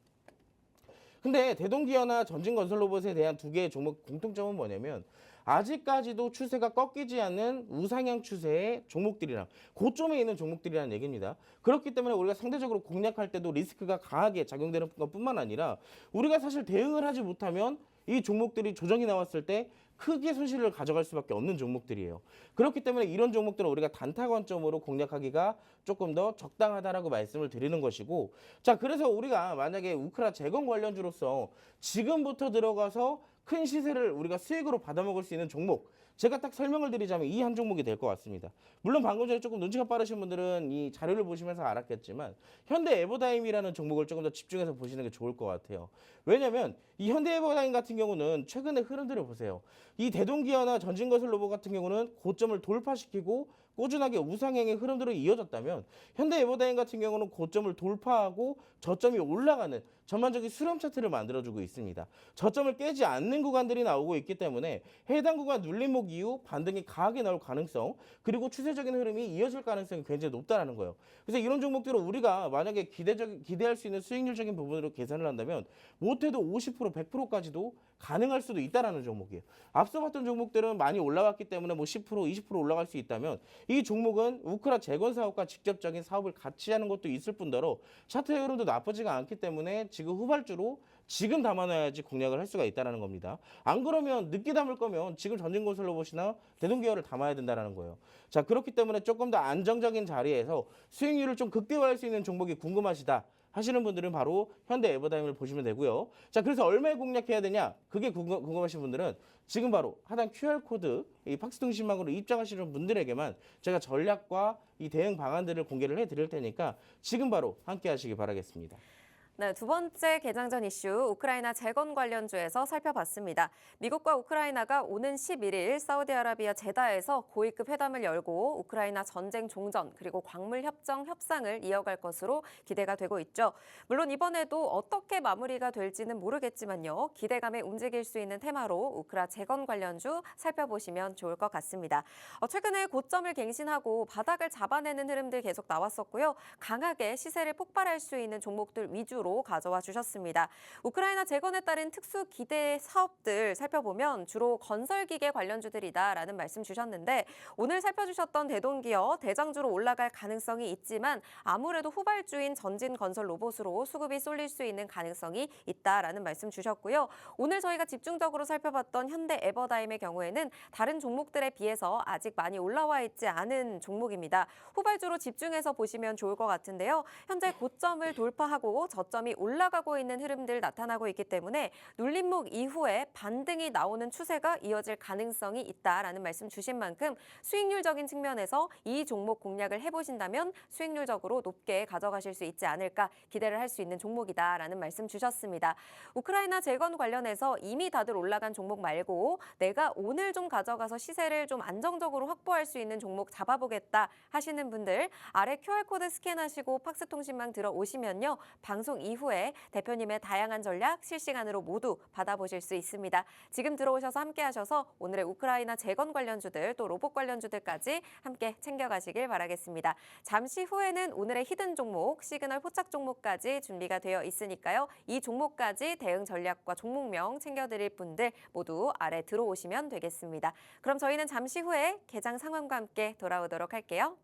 근데 대동기어나 전진건설로봇에 대한 두 개의 종목 공통점은 뭐냐면 아직까지도 추세가 꺾이지 않는 우상향 추세의 종목들이랑 고점에 있는 종목들이라는 얘기입니다. 그렇기 때문에 우리가 상대적으로 공략할 때도 리스크가 강하게 작용되는 것뿐만 아니라 우리가 사실 대응을 하지 못하면 이 종목들이 조정이 나왔을 때 크게 손실을 가져갈 수밖에 없는 종목들이에요. 그렇기 때문에 이런 종목들은 우리가 단타 관점으로 공략하기가 조금 더 적당하다라고 말씀을 드리는 것이고, 자, 그래서 우리가 만약에 우크라 재건 관련주로서 지금부터 들어가서 큰 시세를 우리가 수익으로 받아먹을 수 있는 종목, 제가 딱 설명을 드리자면 이 한 종목이 될 것 같습니다. 물론 방금 전에 조금 눈치가 빠르신 분들은 이 자료를 보시면서 알았겠지만 현대 에버다임이라는 종목을 조금 더 집중해서 보시는 게 좋을 것 같아요. 왜냐하면 이 현대 에버다임 같은 경우는 최근의 흐름들을 보세요. 이 대동기어나 전진건설로봇 같은 경우는 고점을 돌파시키고 꾸준하게 우상향의 흐름들을 이어졌다면 현대 에버다임 같은 경우는 고점을 돌파하고 저점이 올라가는 전반적인 수렴 차트를 만들어주고 있습니다. 저점을 깨지 않는 구간들이 나오고 있기 때문에 해당 구간 눌림목 이후 반등이 강하게 나올 가능성, 그리고 추세적인 흐름이 이어질 가능성이 굉장히 높다는 거예요. 그래서 이런 종목들은 우리가 만약에 기대할 수 있는 수익률적인 부분으로 계산을 한다면 못해도 50%, 100%까지도 가능할 수도 있다라는 종목이에요. 앞서 봤던 종목들은 많이 올라왔기 때문에 뭐 10%, 20% 올라갈 수 있다면 이 종목은 우크라 재건 사업과 직접적인 사업을 같이 하는 것도 있을 뿐더러 차트 흐름도 나쁘지가 않기 때문에 지금 후발주로 지금 담아놔야지 공략을 할 수가 있다는 겁니다. 안 그러면 늦게 담을 거면 지금 전진건설로봇이나 대동기어를 담아야 된다는 거예요. 자, 그렇기 때문에 조금 더 안정적인 자리에서 수익률을 좀 극대화할 수 있는 종목이 궁금하시다 하시는 분들은 바로 현대 에버다임을 보시면 되고요. 자, 그래서 얼마에 공략해야 되냐? 그게 궁금하신 분들은 지금 바로 하단 QR코드 이 팍스통신망으로 입장하시는 분들에게만 제가 전략과 이 대응 방안들을 공개를 해드릴 테니까 지금 바로 함께 하시기 바라겠습니다. 네, 두 번째 개장전 이슈 우크라이나 재건 관련주에서 살펴봤습니다. 미국과 우크라이나가 오는 11일 사우디아라비아 제다에서 고위급 회담을 열고 우크라이나 전쟁 종전 그리고 광물 협정 협상을 이어갈 것으로 기대가 되고 있죠. 물론 이번에도 어떻게 마무리가 될지는 모르겠지만요. 기대감에 움직일 수 있는 테마로 우크라 재건 관련주 살펴보시면 좋을 것 같습니다. 최근에 고점을 갱신하고 바닥을 잡아내는 흐름들 계속 나왔었고요. 강하게 시세를 폭발할 수 있는 종목들 위주로 가져와 주셨습니다. 우크라이나 재건에 따른 특수 기대 사업들 살펴보면 주로 건설기계 관련주들이다라는 말씀 주셨는데 오늘 살펴주셨던 대동기어 대장주로 올라갈 가능성이 있지만 아무래도 후발주인 전진건설로봇으로 수급이 쏠릴 수 있는 가능성이 있다라는 말씀 주셨고요. 오늘 저희가 집중적으로 살펴봤던 현대 에버다임의 경우에는 다른 종목들에 비해서 아직 많이 올라와 있지 않은 종목입니다. 후발주로 집중해서 보시면 좋을 것 같은데요. 현재 고점을 돌파하고 저점이 올라가고 있는 흐름들 나타나고 있기 때문에 눌림목 이후에 반등이 나오는 추세가 이어질 가능성이 있다라는 말씀 주신 만큼 수익률적인 측면에서 이 종목 공략을 해보신다면 수익률적으로 높게 가져가실 수 있지 않을까 기대를 할 수 있는 종목이다라는 말씀 주셨습니다. 우크라이나 재건 관련해서 이미 다들 올라간 종목 말고 내가 오늘 좀 가져가서 시세를 좀 안정적으로 확보할 수 있는 종목 잡아보겠다 하시는 분들 아래 QR코드 스캔하시고 팍스통신망 들어오시면요. 방송 이후에 대표님의 다양한 전략 실시간으로 모두 받아보실 수 있습니다. 지금 들어오셔서 함께 하셔서 오늘의 우크라이나 재건 관련주들 또 로봇 관련주들까지 함께 챙겨가시길 바라겠습니다. 잠시 후에는 오늘의 히든 종목, 시그널 포착 종목까지 준비가 되어 있으니까요. 이 종목까지 대응 전략과 종목명 챙겨드릴 분들 모두 아래 들어오시면 되겠습니다. 그럼 저희는 잠시 후에 개장 상황과 함께 돌아오도록 할게요.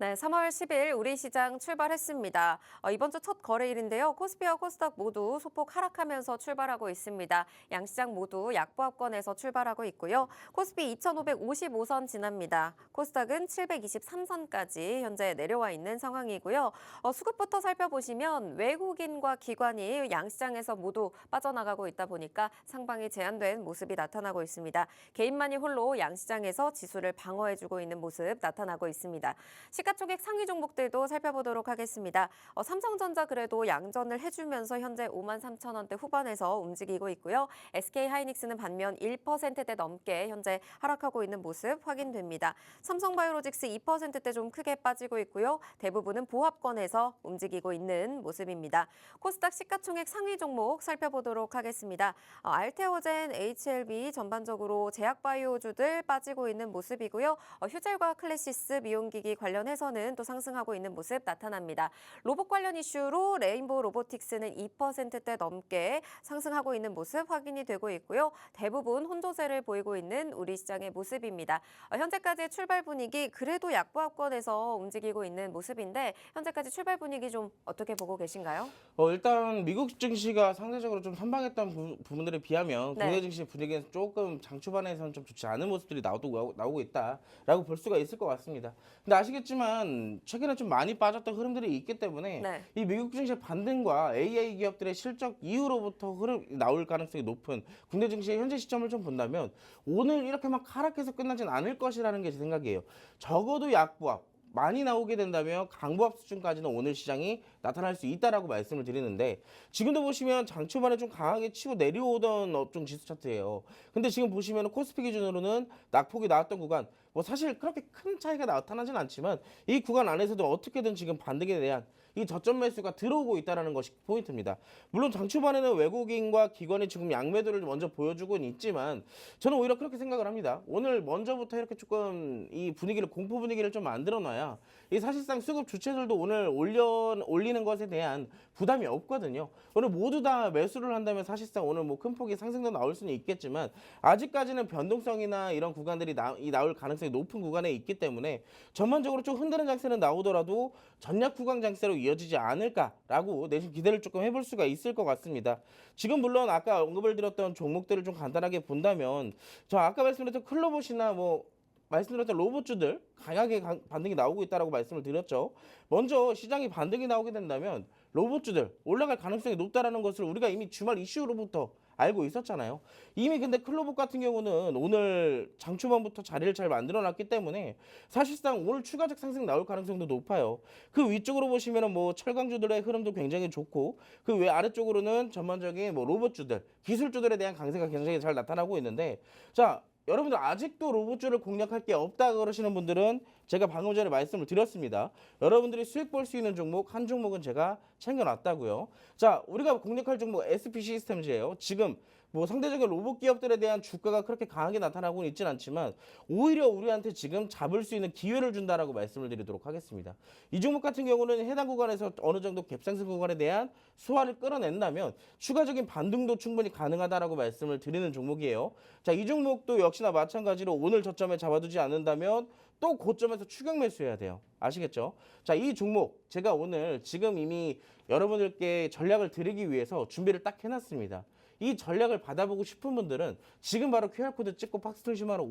네, 3월 10일 우리 시장 출발했습니다. 이번 주 첫 거래일인데요. 코스피와 코스닥 모두 소폭 하락하면서 출발하고 있습니다. 양시장 모두 약보합권에서 출발하고 있고요. 코스피 2,555선 지납니다. 코스닥은 723선까지 현재 내려와 있는 상황이고요. 수급부터 살펴보시면 외국인과 기관이 양시장에서 모두 빠져나가고 있다 보니까 상방이 제한된 모습이 나타나고 있습니다. 개인만이 홀로 양시장에서 지수를 방어해주고 있는 모습 나타나고 있습니다. 시가총액 상위 종목들도 살펴보도록 하겠습니다. 삼성전자 그래도 양전을 해주면서 현재 53,000원대 후반에서 움직이고 있고요. SK하이닉스는 반면 1%대 넘게 현재 하락하고 있는 모습 확인됩니다. 삼성바이오로직스 2%대 좀 크게 빠지고 있고요. 대부분은 보합권에서 움직이고 있는 모습입니다. 코스닥 시가총액 상위 종목 살펴보도록 하겠습니다. 알테오젠, HLB 전반적으로 제약바이오주들 빠지고 있는 모습이고요. 휴젤과 클래시스 미용기기 관련해서는 또 상승하고 있는 모습 나타납니다. 로봇 관련 이슈로 레인보우 로보틱스는 2%대 넘게 상승하고 있는 모습 확인이 되고 있고요. 대부분 혼조세를 보이고 있는 우리 시장의 모습입니다. 현재까지의 출발 분위기 그래도 약보합권에서 움직이고 있는 모습인데 현재까지 출발 분위기 좀 어떻게 보고 계신가요? 일단 미국 증시가 상대적으로 좀 선방했던 부분들에 비하면 네. 국내 증시 분위기는 조금 장 초반에서는 좀 좋지 않은 모습들이 나오고 있다라고 볼 수가 있을 것 같습니다. 근데 아시겠지만 최근에 좀 많이 빠졌던 흐름들이 있기 때문에 네. 이 미국 증시 반등과 AI 기업들의 실적 이후로부터 흐름 나올 가능성이 높은 국내 증시의 현재 시점을 좀 본다면 오늘 이렇게 막 하락해서 끝나진 않을 것이라는 게 제 생각이에요. 적어도 약보합 많이 나오게 된다면 강보합 수준까지는 오늘 시장이 나타날 수 있다라고 말씀을 드리는데 지금도 보시면 장 초반에 좀 강하게 치고 내려오던 업종 지수 차트예요. 근데 지금 보시면 코스피 기준으로는 낙폭이 나왔던 구간 뭐 사실 그렇게 큰 차이가 나타나진 않지만 이 구간 안에서도 어떻게든 지금 반등에 대한 이 저점 매수가 들어오고 있다는 것이 포인트입니다. 물론 장 초반에는 외국인과 기관이 지금 양매도를 먼저 보여주고는 있지만 저는 오히려 그렇게 생각을 합니다. 오늘 먼저부터 이렇게 조금 이 분위기를 공포 분위기를 좀 만들어놔야 이 사실상 수급 주체들도 오늘 올리는 것에 대한 부담이 없거든요. 오늘 모두 다 매수를 한다면 사실상 오늘 뭐 큰 폭의 상승도 나올 수는 있겠지만 아직까지는 변동성이나 이런 구간들이 나올 가능성이 높은 구간에 있기 때문에 전반적으로 좀 흔드는 장세는 나오더라도 전략 구간 장세로 이어지지 않을까라고 내심 기대를 조금 해볼 수가 있을 것 같습니다. 지금 물론 아까 언급을 드렸던 종목들을 좀 간단하게 본다면 저 아까 말씀드렸던 클로봇이나 뭐 말씀드렸던 로봇주들 강하게 반등이 나오고 있다라고 말씀을 드렸죠. 먼저 시장이 반등이 나오게 된다면 로봇주들 올라갈 가능성이 높다라는 것을 우리가 이미 주말 이슈로부터 알고 있었잖아요. 이미 근데 클로봇 같은 경우는 오늘 장 초반부터 자리를 잘 만들어놨기 때문에 사실상 오늘 추가적 상승 나올 가능성도 높아요. 그 위쪽으로 보시면은 뭐 철강주들의 흐름도 굉장히 좋고 그 외 아래쪽으로는 전반적인 뭐 로봇주들, 기술주들에 대한 강세가 굉장히 잘 나타나고 있는데 자. 여러분들 아직도 로봇주를 공략할 게 없다 그러시는 분들은 제가 방금 전에 말씀을 드렸습니다. 여러분들이 수익 볼 수 있는 종목 한 종목은 제가 챙겨놨다고요. 자, 우리가 공략할 종목 SP 시스템즈예요. 지금 뭐 상대적인 로봇 기업들에 대한 주가가 그렇게 강하게 나타나고는 있진 않지만 오히려 우리한테 지금 잡을 수 있는 기회를 준다라고 말씀을 드리도록 하겠습니다. 이 종목 같은 경우는 해당 구간에서 어느 정도 갭상승 구간에 대한 수화를 끌어낸다면 추가적인 반등도 충분히 가능하다라고 말씀을 드리는 종목이에요. 자, 이 종목도 역시나 마찬가지로 오늘 저점에 잡아두지 않는다면 또 고점에서 추격 매수해야 돼요. 아시겠죠? 자, 이 종목 제가 오늘 지금 이미 여러분들께 전략을 드리기 위해서 준비를 딱 해놨습니다. 이 전략을 받아보고 싶은 분들은 지금 바로 QR코드 찍고 박스통신망으로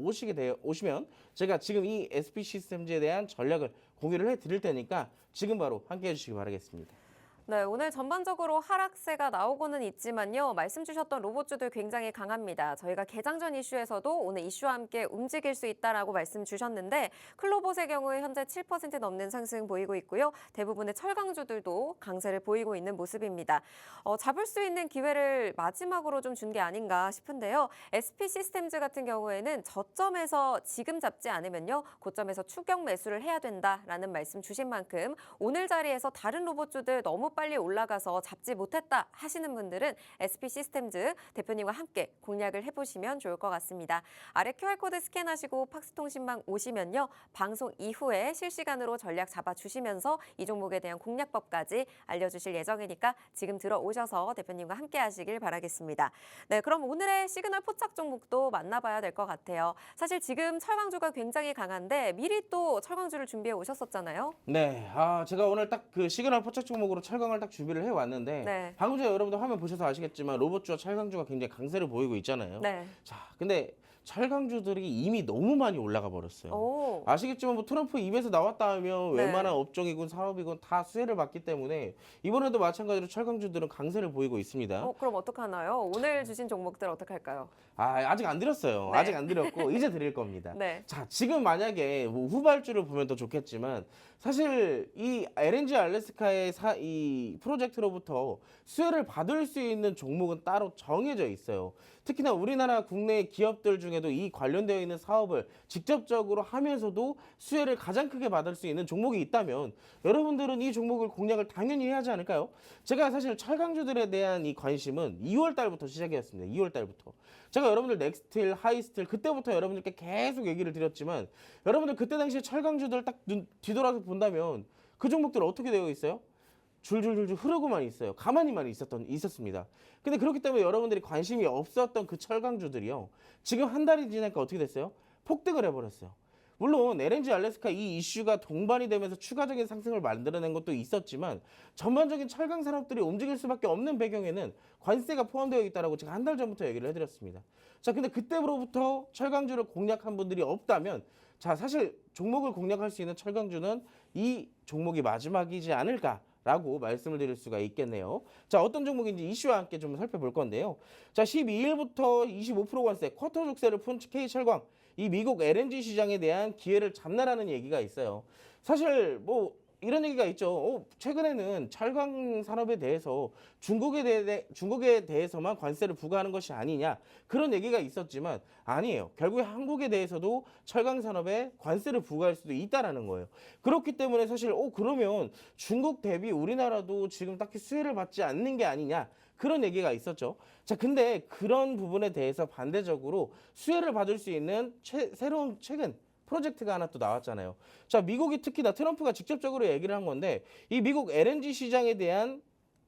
오시면 제가 지금 이 SP 시스템즈에 대한 전략을 공유를 해드릴 테니까 지금 바로 함께 해주시기 바라겠습니다. 네, 오늘 전반적으로 하락세가 나오고는 있지만요. 말씀 주셨던 로봇주들 굉장히 강합니다. 저희가 개장 전 이슈에서도 오늘 이슈와 함께 움직일 수 있다라고 말씀 주셨는데 클로봇의 경우에 현재 7% 넘는 상승 보이고 있고요. 대부분의 철강주들도 강세를 보이고 있는 모습입니다. 잡을 수 있는 기회를 마지막으로 좀 준 게 아닌가 싶은데요. SP 시스템즈 같은 경우에는 저점에서 지금 잡지 않으면요. 고점에서 추격 매수를 해야 된다라는 말씀 주신 만큼 오늘 자리에서 다른 로봇주들 너무 빨리 올라가서 잡지 못했다 하시는 분들은 SP 시스템즈 대표님과 함께 공략을 해보시면 좋을 것 같습니다. 아래 QR코드 스캔하시고 팍스통신망 오시면요. 방송 이후에 실시간으로 전략 잡아주시면서 이 종목에 대한 공략법까지 알려주실 예정이니까 지금 들어오셔서 대표님과 함께 하시길 바라겠습니다. 네, 그럼 오늘의 시그널 포착 종목도 만나봐야 될 것 같아요. 사실 지금 철강주가 굉장히 강한데 미리 또 철강주를 준비해 오셨었잖아요. 네, 제가 오늘 딱 그 시그널 포착 종목으로 철강을 딱 준비를 해왔는데 네. 방금 전에 여러분들 화면 보셔서 아시겠지만 로봇주와 철강주가 굉장히 강세를 보이고 있잖아요. 네. 자, 근데 철강주들이 이미 너무 많이 올라가 버렸어요. 오. 아시겠지만 뭐 트럼프 입에서 나왔다 하면 네. 웬만한 업종이군 산업이군 다 수혜를 받기 때문에 이번에도 마찬가지로 철강주들은 강세를 보이고 있습니다. 그럼 어떡하나요? 오늘 주신 종목들 어떡할까요? 아직 안 드렸어요. 네. 아직 안 드렸고 이제 드릴 겁니다. 네. 자, 지금 만약에 뭐 후발주를 보면 더 좋겠지만 사실 이 LNG 알래스카의 이 프로젝트로부터 수혜를 받을 수 있는 종목은 따로 정해져 있어요. 특히나 우리나라 국내 기업들 중에도 이 관련되어 있는 사업을 직접적으로 하면서도 수혜를 가장 크게 받을 수 있는 종목이 있다면 여러분들은 이 종목을 공략을 당연히 해야 하지 않을까요? 제가 사실 철강주들에 대한 이 관심은 2월 달부터 시작이었습니다. 2월 달부터. 제가 여러분들 넥스틸, 하이스틸 그때부터 여러분들께 계속 얘기를 드렸지만 여러분들 그때 당시에 철강주들 딱 뒤돌아서 본다면 그 종목들 어떻게 되어 있어요? 줄줄줄줄 흐르고만 있어요. 가만히만 있었습니다. 근데 그렇기 때문에 여러분들이 관심이 없었던 그 철강주들이요. 지금 한 달이 지나니까 어떻게 됐어요? 폭등을 해버렸어요. 물론 LNG 알래스카 이 이슈가 동반이 되면서 추가적인 상승을 만들어낸 것도 있었지만 전반적인 철강 산업들이 움직일 수밖에 없는 배경에는 관세가 포함되어 있다라고 제가 한 달 전부터 얘기를 해드렸습니다. 자, 근데 그때로부터 철강주를 공략한 분들이 없다면 자, 사실 종목을 공략할 수 있는 철강주는 이 종목이 마지막이지 않을까라고 말씀을 드릴 수가 있겠네요. 자, 어떤 종목인지 이슈와 함께 좀 살펴볼 건데요. 자, 12일부터 25% 관세, 쿼터 족쇄를 푼 K철강, 이 미국 LNG 시장에 대한 기회를 잡나라는 얘기가 있어요. 사실 뭐 이런 얘기가 있죠. 최근에는 철강 산업에 대해서 중국에 대해서만 관세를 부과하는 것이 아니냐 그런 얘기가 있었지만 아니에요. 결국에 한국에 대해서도 철강 산업에 관세를 부과할 수도 있다라는 거예요. 그렇기 때문에 사실 그러면 중국 대비 우리나라도 지금 딱히 수혜를 받지 않는 게 아니냐 그런 얘기가 있었죠. 자, 근데 그런 부분에 대해서 반대적으로 수혜를 받을 수 있는 새로운 최근 프로젝트가 하나 또 나왔잖아요. 자, 미국이 특히나 트럼프가 직접적으로 얘기를 한 건데 이 미국 LNG 시장에 대한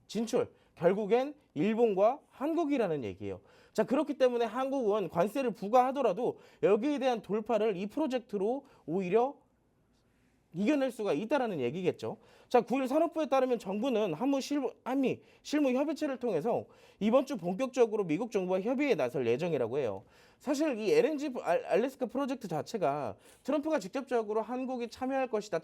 진출 결국엔 일본과 한국이라는 얘기예요. 자, 그렇기 때문에 한국은 관세를 부과하더라도 여기에 대한 돌파를 이 프로젝트로 오히려 이겨낼 수가 있다라는 얘기겠죠. 자, 9일 산업부에 따르면 정부는 한미 실무 협의체를 통해서 이번 주 본격적으로 미국 정부와 협의에 나설 예정이라고 해요. 사실 이 LNG 알래스카 프로젝트 자체가 트럼프가 직접적으로 한국이 참여할 것이다.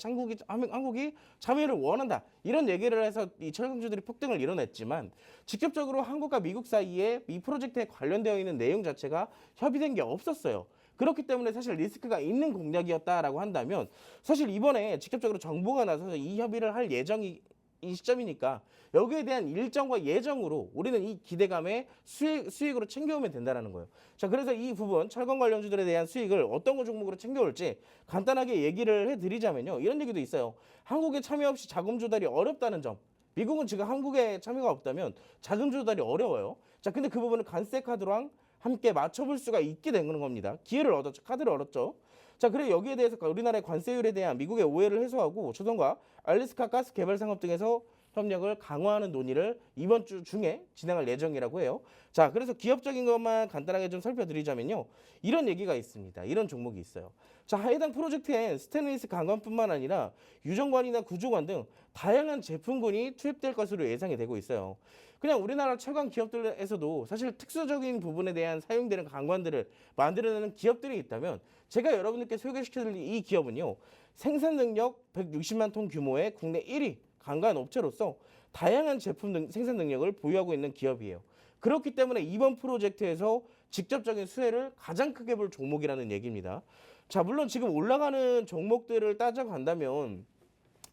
한국이 참여를 원한다. 이런 얘기를 해서 이 철강주들이 폭등을 이뤄냈지만 직접적으로 한국과 미국 사이에 이 프로젝트에 관련되어 있는 내용 자체가 협의된 게 없었어요. 그렇기 때문에 사실 리스크가 있는 공략이었다라고 한다면 사실 이번에 직접적으로 정부가 나서서 이 협의를 할 예정이 이 시점이니까 여기에 대한 일정과 예정으로 우리는 이 기대감에 수익으로 챙겨오면 된다는 거예요. 자, 그래서 이 부분 철강 관련주들에 대한 수익을 어떤 거 종목으로 챙겨올지 간단하게 얘기를 해드리자면요. 이런 얘기도 있어요. 한국의 참여 없이 자금 조달이 어렵다는 점. 미국은 지금 한국에 참여가 없다면 자금 조달이 어려워요. 자, 근데 그 부분을 관세 카드랑 함께 맞춰볼 수가 있게 되는 겁니다. 기회를 얻었죠. 카드를 얻었죠. 자, 그래 여기에 대해서 우리나라의 관세율에 대한 미국의 오해를 해소하고 조선과 알래스카 가스 개발 상업 등에서 협력을 강화하는 논의를 이번 주 중에 진행할 예정이라고 해요. 자, 그래서 기업적인 것만 간단하게 좀 살펴드리자면요. 이런 얘기가 있습니다. 이런 종목이 있어요. 자, 해당 프로젝트엔 스테인리스 강관뿐만 아니라 유정관이나 구조관 등 다양한 제품군이 투입될 것으로 예상이 되고 있어요. 그냥 우리나라 철강 기업들에서도 사실 특수적인 부분에 대한 사용되는 강관들을 만들어내는 기업들이 있다면 제가 여러분들께 소개시켜드릴 이 기업은요. 생산 능력 160만 톤 규모의 국내 1위 강관 업체로서 다양한 제품 생산 능력을 보유하고 있는 기업이에요. 그렇기 때문에 이번 프로젝트에서 직접적인 수혜를 가장 크게 볼 종목이라는 얘기입니다. 자, 물론 지금 올라가는 종목들을 따져간다면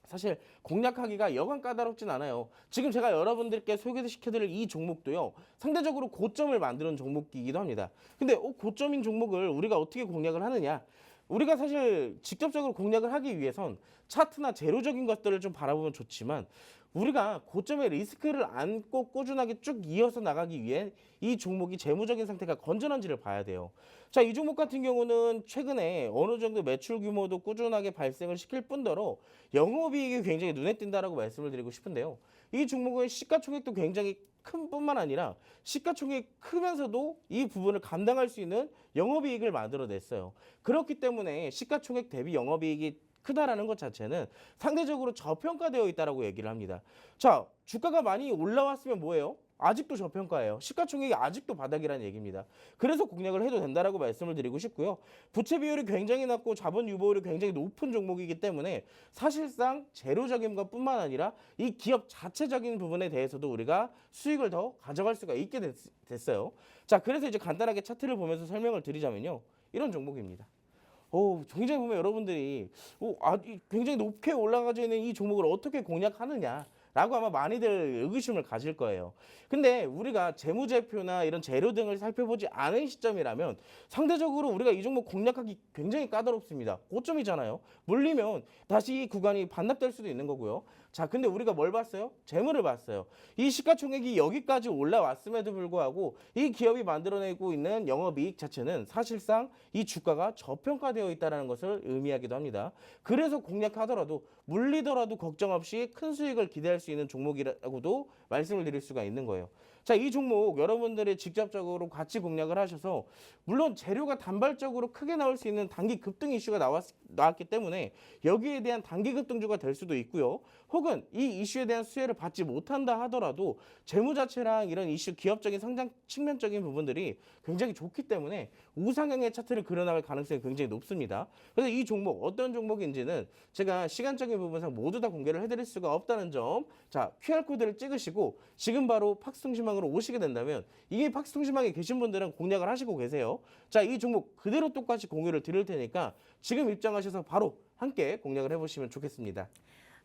사실 공략하기가 여간 까다롭진 않아요. 지금 제가 여러분들께 소개시켜드릴 이 종목도요. 상대적으로 고점을 만드는 종목이기도 합니다. 근데 고점인 종목을 우리가 어떻게 공략을 하느냐. 우리가 사실 직접적으로 공략을 하기 위해선 차트나 재료적인 것들을 좀 바라보면 좋지만 우리가 고점의 리스크를 안고 꾸준하게 쭉 이어서 나가기 위해 이 종목이 재무적인 상태가 건전한지를 봐야 돼요. 자, 이 종목 같은 경우는 최근에 어느 정도 매출 규모도 꾸준하게 발생을 시킬 뿐더러 영업이익이 굉장히 눈에 띈다라고 말씀을 드리고 싶은데요. 이 종목은 시가총액도 굉장히 큰 뿐만 아니라 시가총액이 크면서도 이 부분을 감당할 수 있는 영업이익을 만들어냈어요. 그렇기 때문에 시가총액 대비 영업이익이 크다라는 것 자체는 상대적으로 저평가되어 있다라고 얘기를 합니다. 자, 주가가 많이 올라왔으면 뭐예요? 아직도 저평가예요. 시가총액이 아직도 바닥이라는 얘기입니다. 그래서 공략을 해도 된다라고 말씀을 드리고 싶고요. 부채 비율이 굉장히 낮고 자본 유보율이 굉장히 높은 종목이기 때문에 사실상 재료적인 것뿐만 아니라 이 기업 자체적인 부분에 대해서도 우리가 수익을 더 가져갈 수가 있게 됐어요. 자, 그래서 이제 간단하게 차트를 보면서 설명을 드리자면요. 이런 종목입니다. 굉장히 보면 여러분들이 굉장히 높게 올라가져 있는 이 종목을 어떻게 공략하느냐라고 아마 많이들 의구심을 가질 거예요. 근데 우리가 재무제표나 이런 재료 등을 살펴보지 않은 시점이라면 상대적으로 우리가 이 종목 공략하기 굉장히 까다롭습니다. 고점이잖아요. 물리면 다시 이 구간이 반납될 수도 있는 거고요. 자, 근데 우리가 뭘 봤어요? 재물을 봤어요. 이 시가총액이 여기까지 올라왔음에도 불구하고 이 기업이 만들어내고 있는 영업이익 자체는 사실상 이 주가가 저평가되어 있다는 것을 의미하기도 합니다. 그래서 공략하더라도 물리더라도 걱정 없이 큰 수익을 기대할 수 있는 종목이라고도 말씀을 드릴 수가 있는 거예요. 자, 이 종목 여러분들이 직접적으로 같이 공략을 하셔서 물론 재료가 단발적으로 크게 나올 수 있는 단기 급등 이슈가 나왔기 때문에 여기에 대한 단기 급등주가 될 수도 있고요. 혹은 이 이슈에 대한 수혜를 받지 못한다 하더라도 재무 자체랑 이런 이슈 기업적인 성장 측면적인 부분들이 굉장히 좋기 때문에 우상향의 차트를 그려나갈 가능성이 굉장히 높습니다. 그래서 이 종목 어떤 종목인지는 제가 시간적인 부분상 모두 다 공개를 해드릴 수가 없다는 점. 자, QR코드를 찍으시고 지금 바로 팍스통신망으로 오시게 된다면 이게 팍스통신망에 계신 분들은 공략을 하시고 계세요. 자, 이 종목 그대로 똑같이 공유를 드릴 테니까 지금 입장하셔서 바로 함께 공략을 해보시면 좋겠습니다.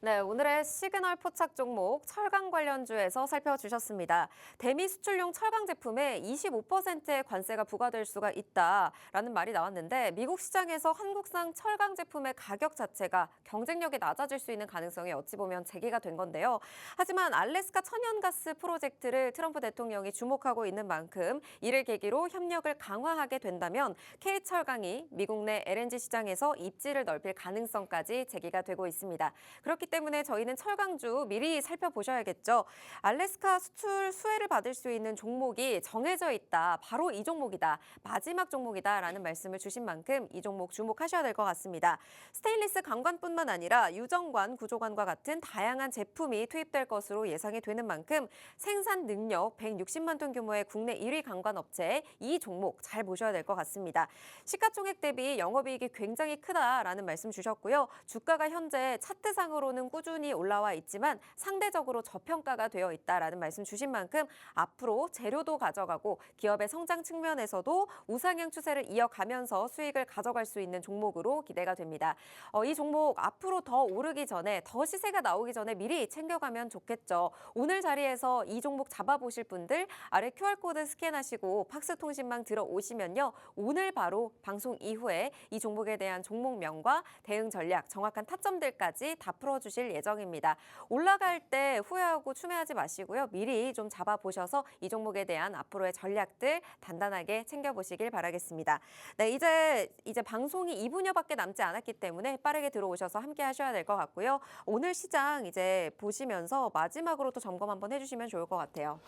네, 오늘의 시그널 포착 종목 철강 관련주에서 살펴주셨습니다. 대미 수출용 철강 제품에 25%의 관세가 부과될 수가 있다라는 말이 나왔는데 미국 시장에서 한국산 철강 제품의 가격 자체가 경쟁력이 낮아질 수 있는 가능성이 어찌 보면 제기가 된 건데요. 하지만 알래스카 천연가스 프로젝트를 트럼프 대통령이 주목하고 있는 만큼 이를 계기로 협력을 강화하게 된다면 K철강이 미국 내 LNG 시장에서 입지를 넓힐 가능성까지 제기가 되고 있습니다. 그렇기 때문에 저희는 철강주 미리 살펴보셔야겠죠. 알래스카 수출 수혜를 받을 수 있는 종목이 정해져 있다. 바로 이 종목이다. 마지막 종목이다라는 말씀을 주신 만큼 이 종목 주목하셔야 될 것 같습니다. 스테인리스 강관뿐만 아니라 유정관, 구조관과 같은 다양한 제품이 투입될 것으로 예상이 되는 만큼 생산 능력 160만 톤 규모의 국내 1위 강관 업체 이 종목 잘 보셔야 될 것 같습니다. 시가총액 대비 영업이익이 굉장히 크다라는 말씀 주셨고요. 주가가 현재 차트상으로는 꾸준히 올라와 있지만 상대적으로 저평가가 되어 있다라는 말씀 주신 만큼 앞으로 재료도 가져가고 기업의 성장 측면에서도 우상향 추세를 이어가면서 수익을 가져갈 수 있는 종목으로 기대가 됩니다. 이 종목 앞으로 더 오르기 전에 더 시세가 나오기 전에 미리 챙겨가면 좋겠죠. 오늘 자리에서 이 종목 잡아보실 분들 아래 QR코드 스캔하시고 팍스통신망 들어오시면요. 오늘 바로 방송 이후에 이 종목에 대한 종목명과 대응 전략, 정확한 타점들까지 다 풀어주실 예정입니다. 올라갈 때 후회하고 추매하지 마시고요. 미리 좀 잡아보셔서 이 종목에 대한 앞으로의 전략들 단단하게 챙겨보시길 바라겠습니다. 네, 이제 방송이 2분여밖에 남지 않았기 때문에 빠르게 들어오셔서 함께 하셔야 될 것 같고요. 오늘 시장 이제 보시면서 마지막으로 또 점검 한번 해주시면 좋을 것 같아요.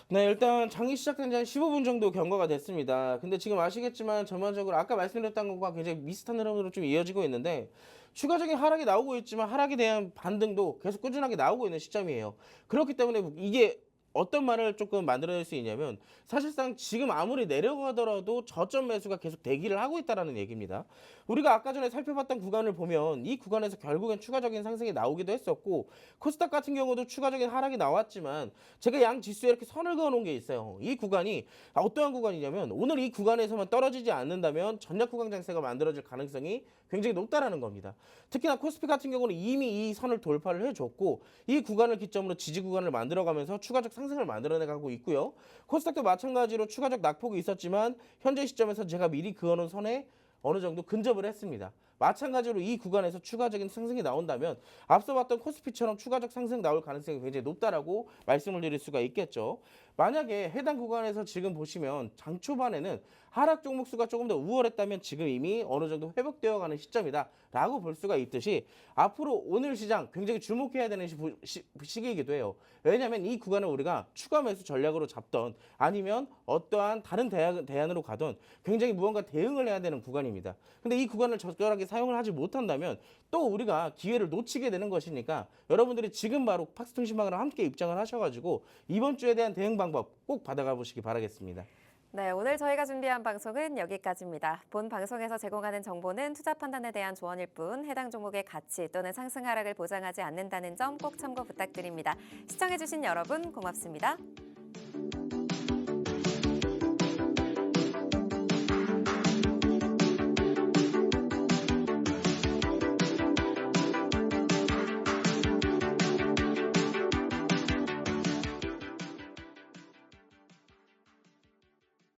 네, 일단 장이 시작된 지 한 15분 정도 경과가 됐습니다. 근데 지금 아시겠지만 전반적으로 아까 말씀드렸던 것과 굉장히 비슷한 흐름으로 좀 이어지고 있는데 추가적인 하락이 나오고 있지만 하락에 대한 반등도 계속 꾸준하게 나오고 있는 시점이에요. 그렇기 때문에 이게 어떤 말을 조금 만들어낼 수 있냐면 사실상 지금 아무리 내려가더라도 저점 매수가 계속 대기를 하고 있다는 얘기입니다. 우리가 아까 전에 살펴봤던 구간을 보면 이 구간에서 결국엔 추가적인 상승이 나오기도 했었고 코스닥 같은 경우도 추가적인 하락이 나왔지만 제가 양 지수에 이렇게 선을 그어놓은 게 있어요. 이 구간이 어떠한 구간이냐면 오늘 이 구간에서만 떨어지지 않는다면 전략 구간 장세가 만들어질 가능성이 굉장히 높다라는 겁니다. 특히나 코스피 같은 경우는 이미 이 선을 돌파를 해줬고 이 구간을 기점으로 지지 구간을 만들어가면서 추가적 상승을 만들어내가고 있고요. 코스닥도 마찬가지로 추가적 낙폭이 있었지만 현재 시점에서 제가 미리 그어놓은 선에 어느 정도 근접을 했습니다. 마찬가지로 이 구간에서 추가적인 상승이 나온다면 앞서 봤던 코스피처럼 추가적 상승 나올 가능성이 굉장히 높다라고 말씀을 드릴 수가 있겠죠. 만약에 해당 구간에서 지금 보시면 장 초반에는 하락 종목 수가 조금 더 우월했다면 지금 이미 어느 정도 회복되어 가는 시점이다라고 볼 수가 있듯이 앞으로 오늘 시장 굉장히 주목해야 되는 시기이기도 해요. 왜냐하면 이 구간을 우리가 추가 매수 전략으로 잡던 아니면 어떠한 다른 대안으로 가던 굉장히 무언가 대응을 해야 되는 구간입니다. 근데 이 구간을 적절하게 사용을 하지 못한다면 또 우리가 기회를 놓치게 되는 것이니까 여러분들이 지금 바로 팍스통신망으로 함께 입장을 하셔가지고 이번 주에 대한 대응 방법 꼭 받아가 보시기 바라겠습니다. 네, 오늘 저희가 준비한 방송은 여기까지입니다. 본 방송에서 제공하는 정보는 투자 판단에 대한 조언일 뿐 해당 종목의 가치 또는 상승 하락을 보장하지 않는다는 점 꼭 참고 부탁드립니다. 시청해주신 여러분 고맙습니다.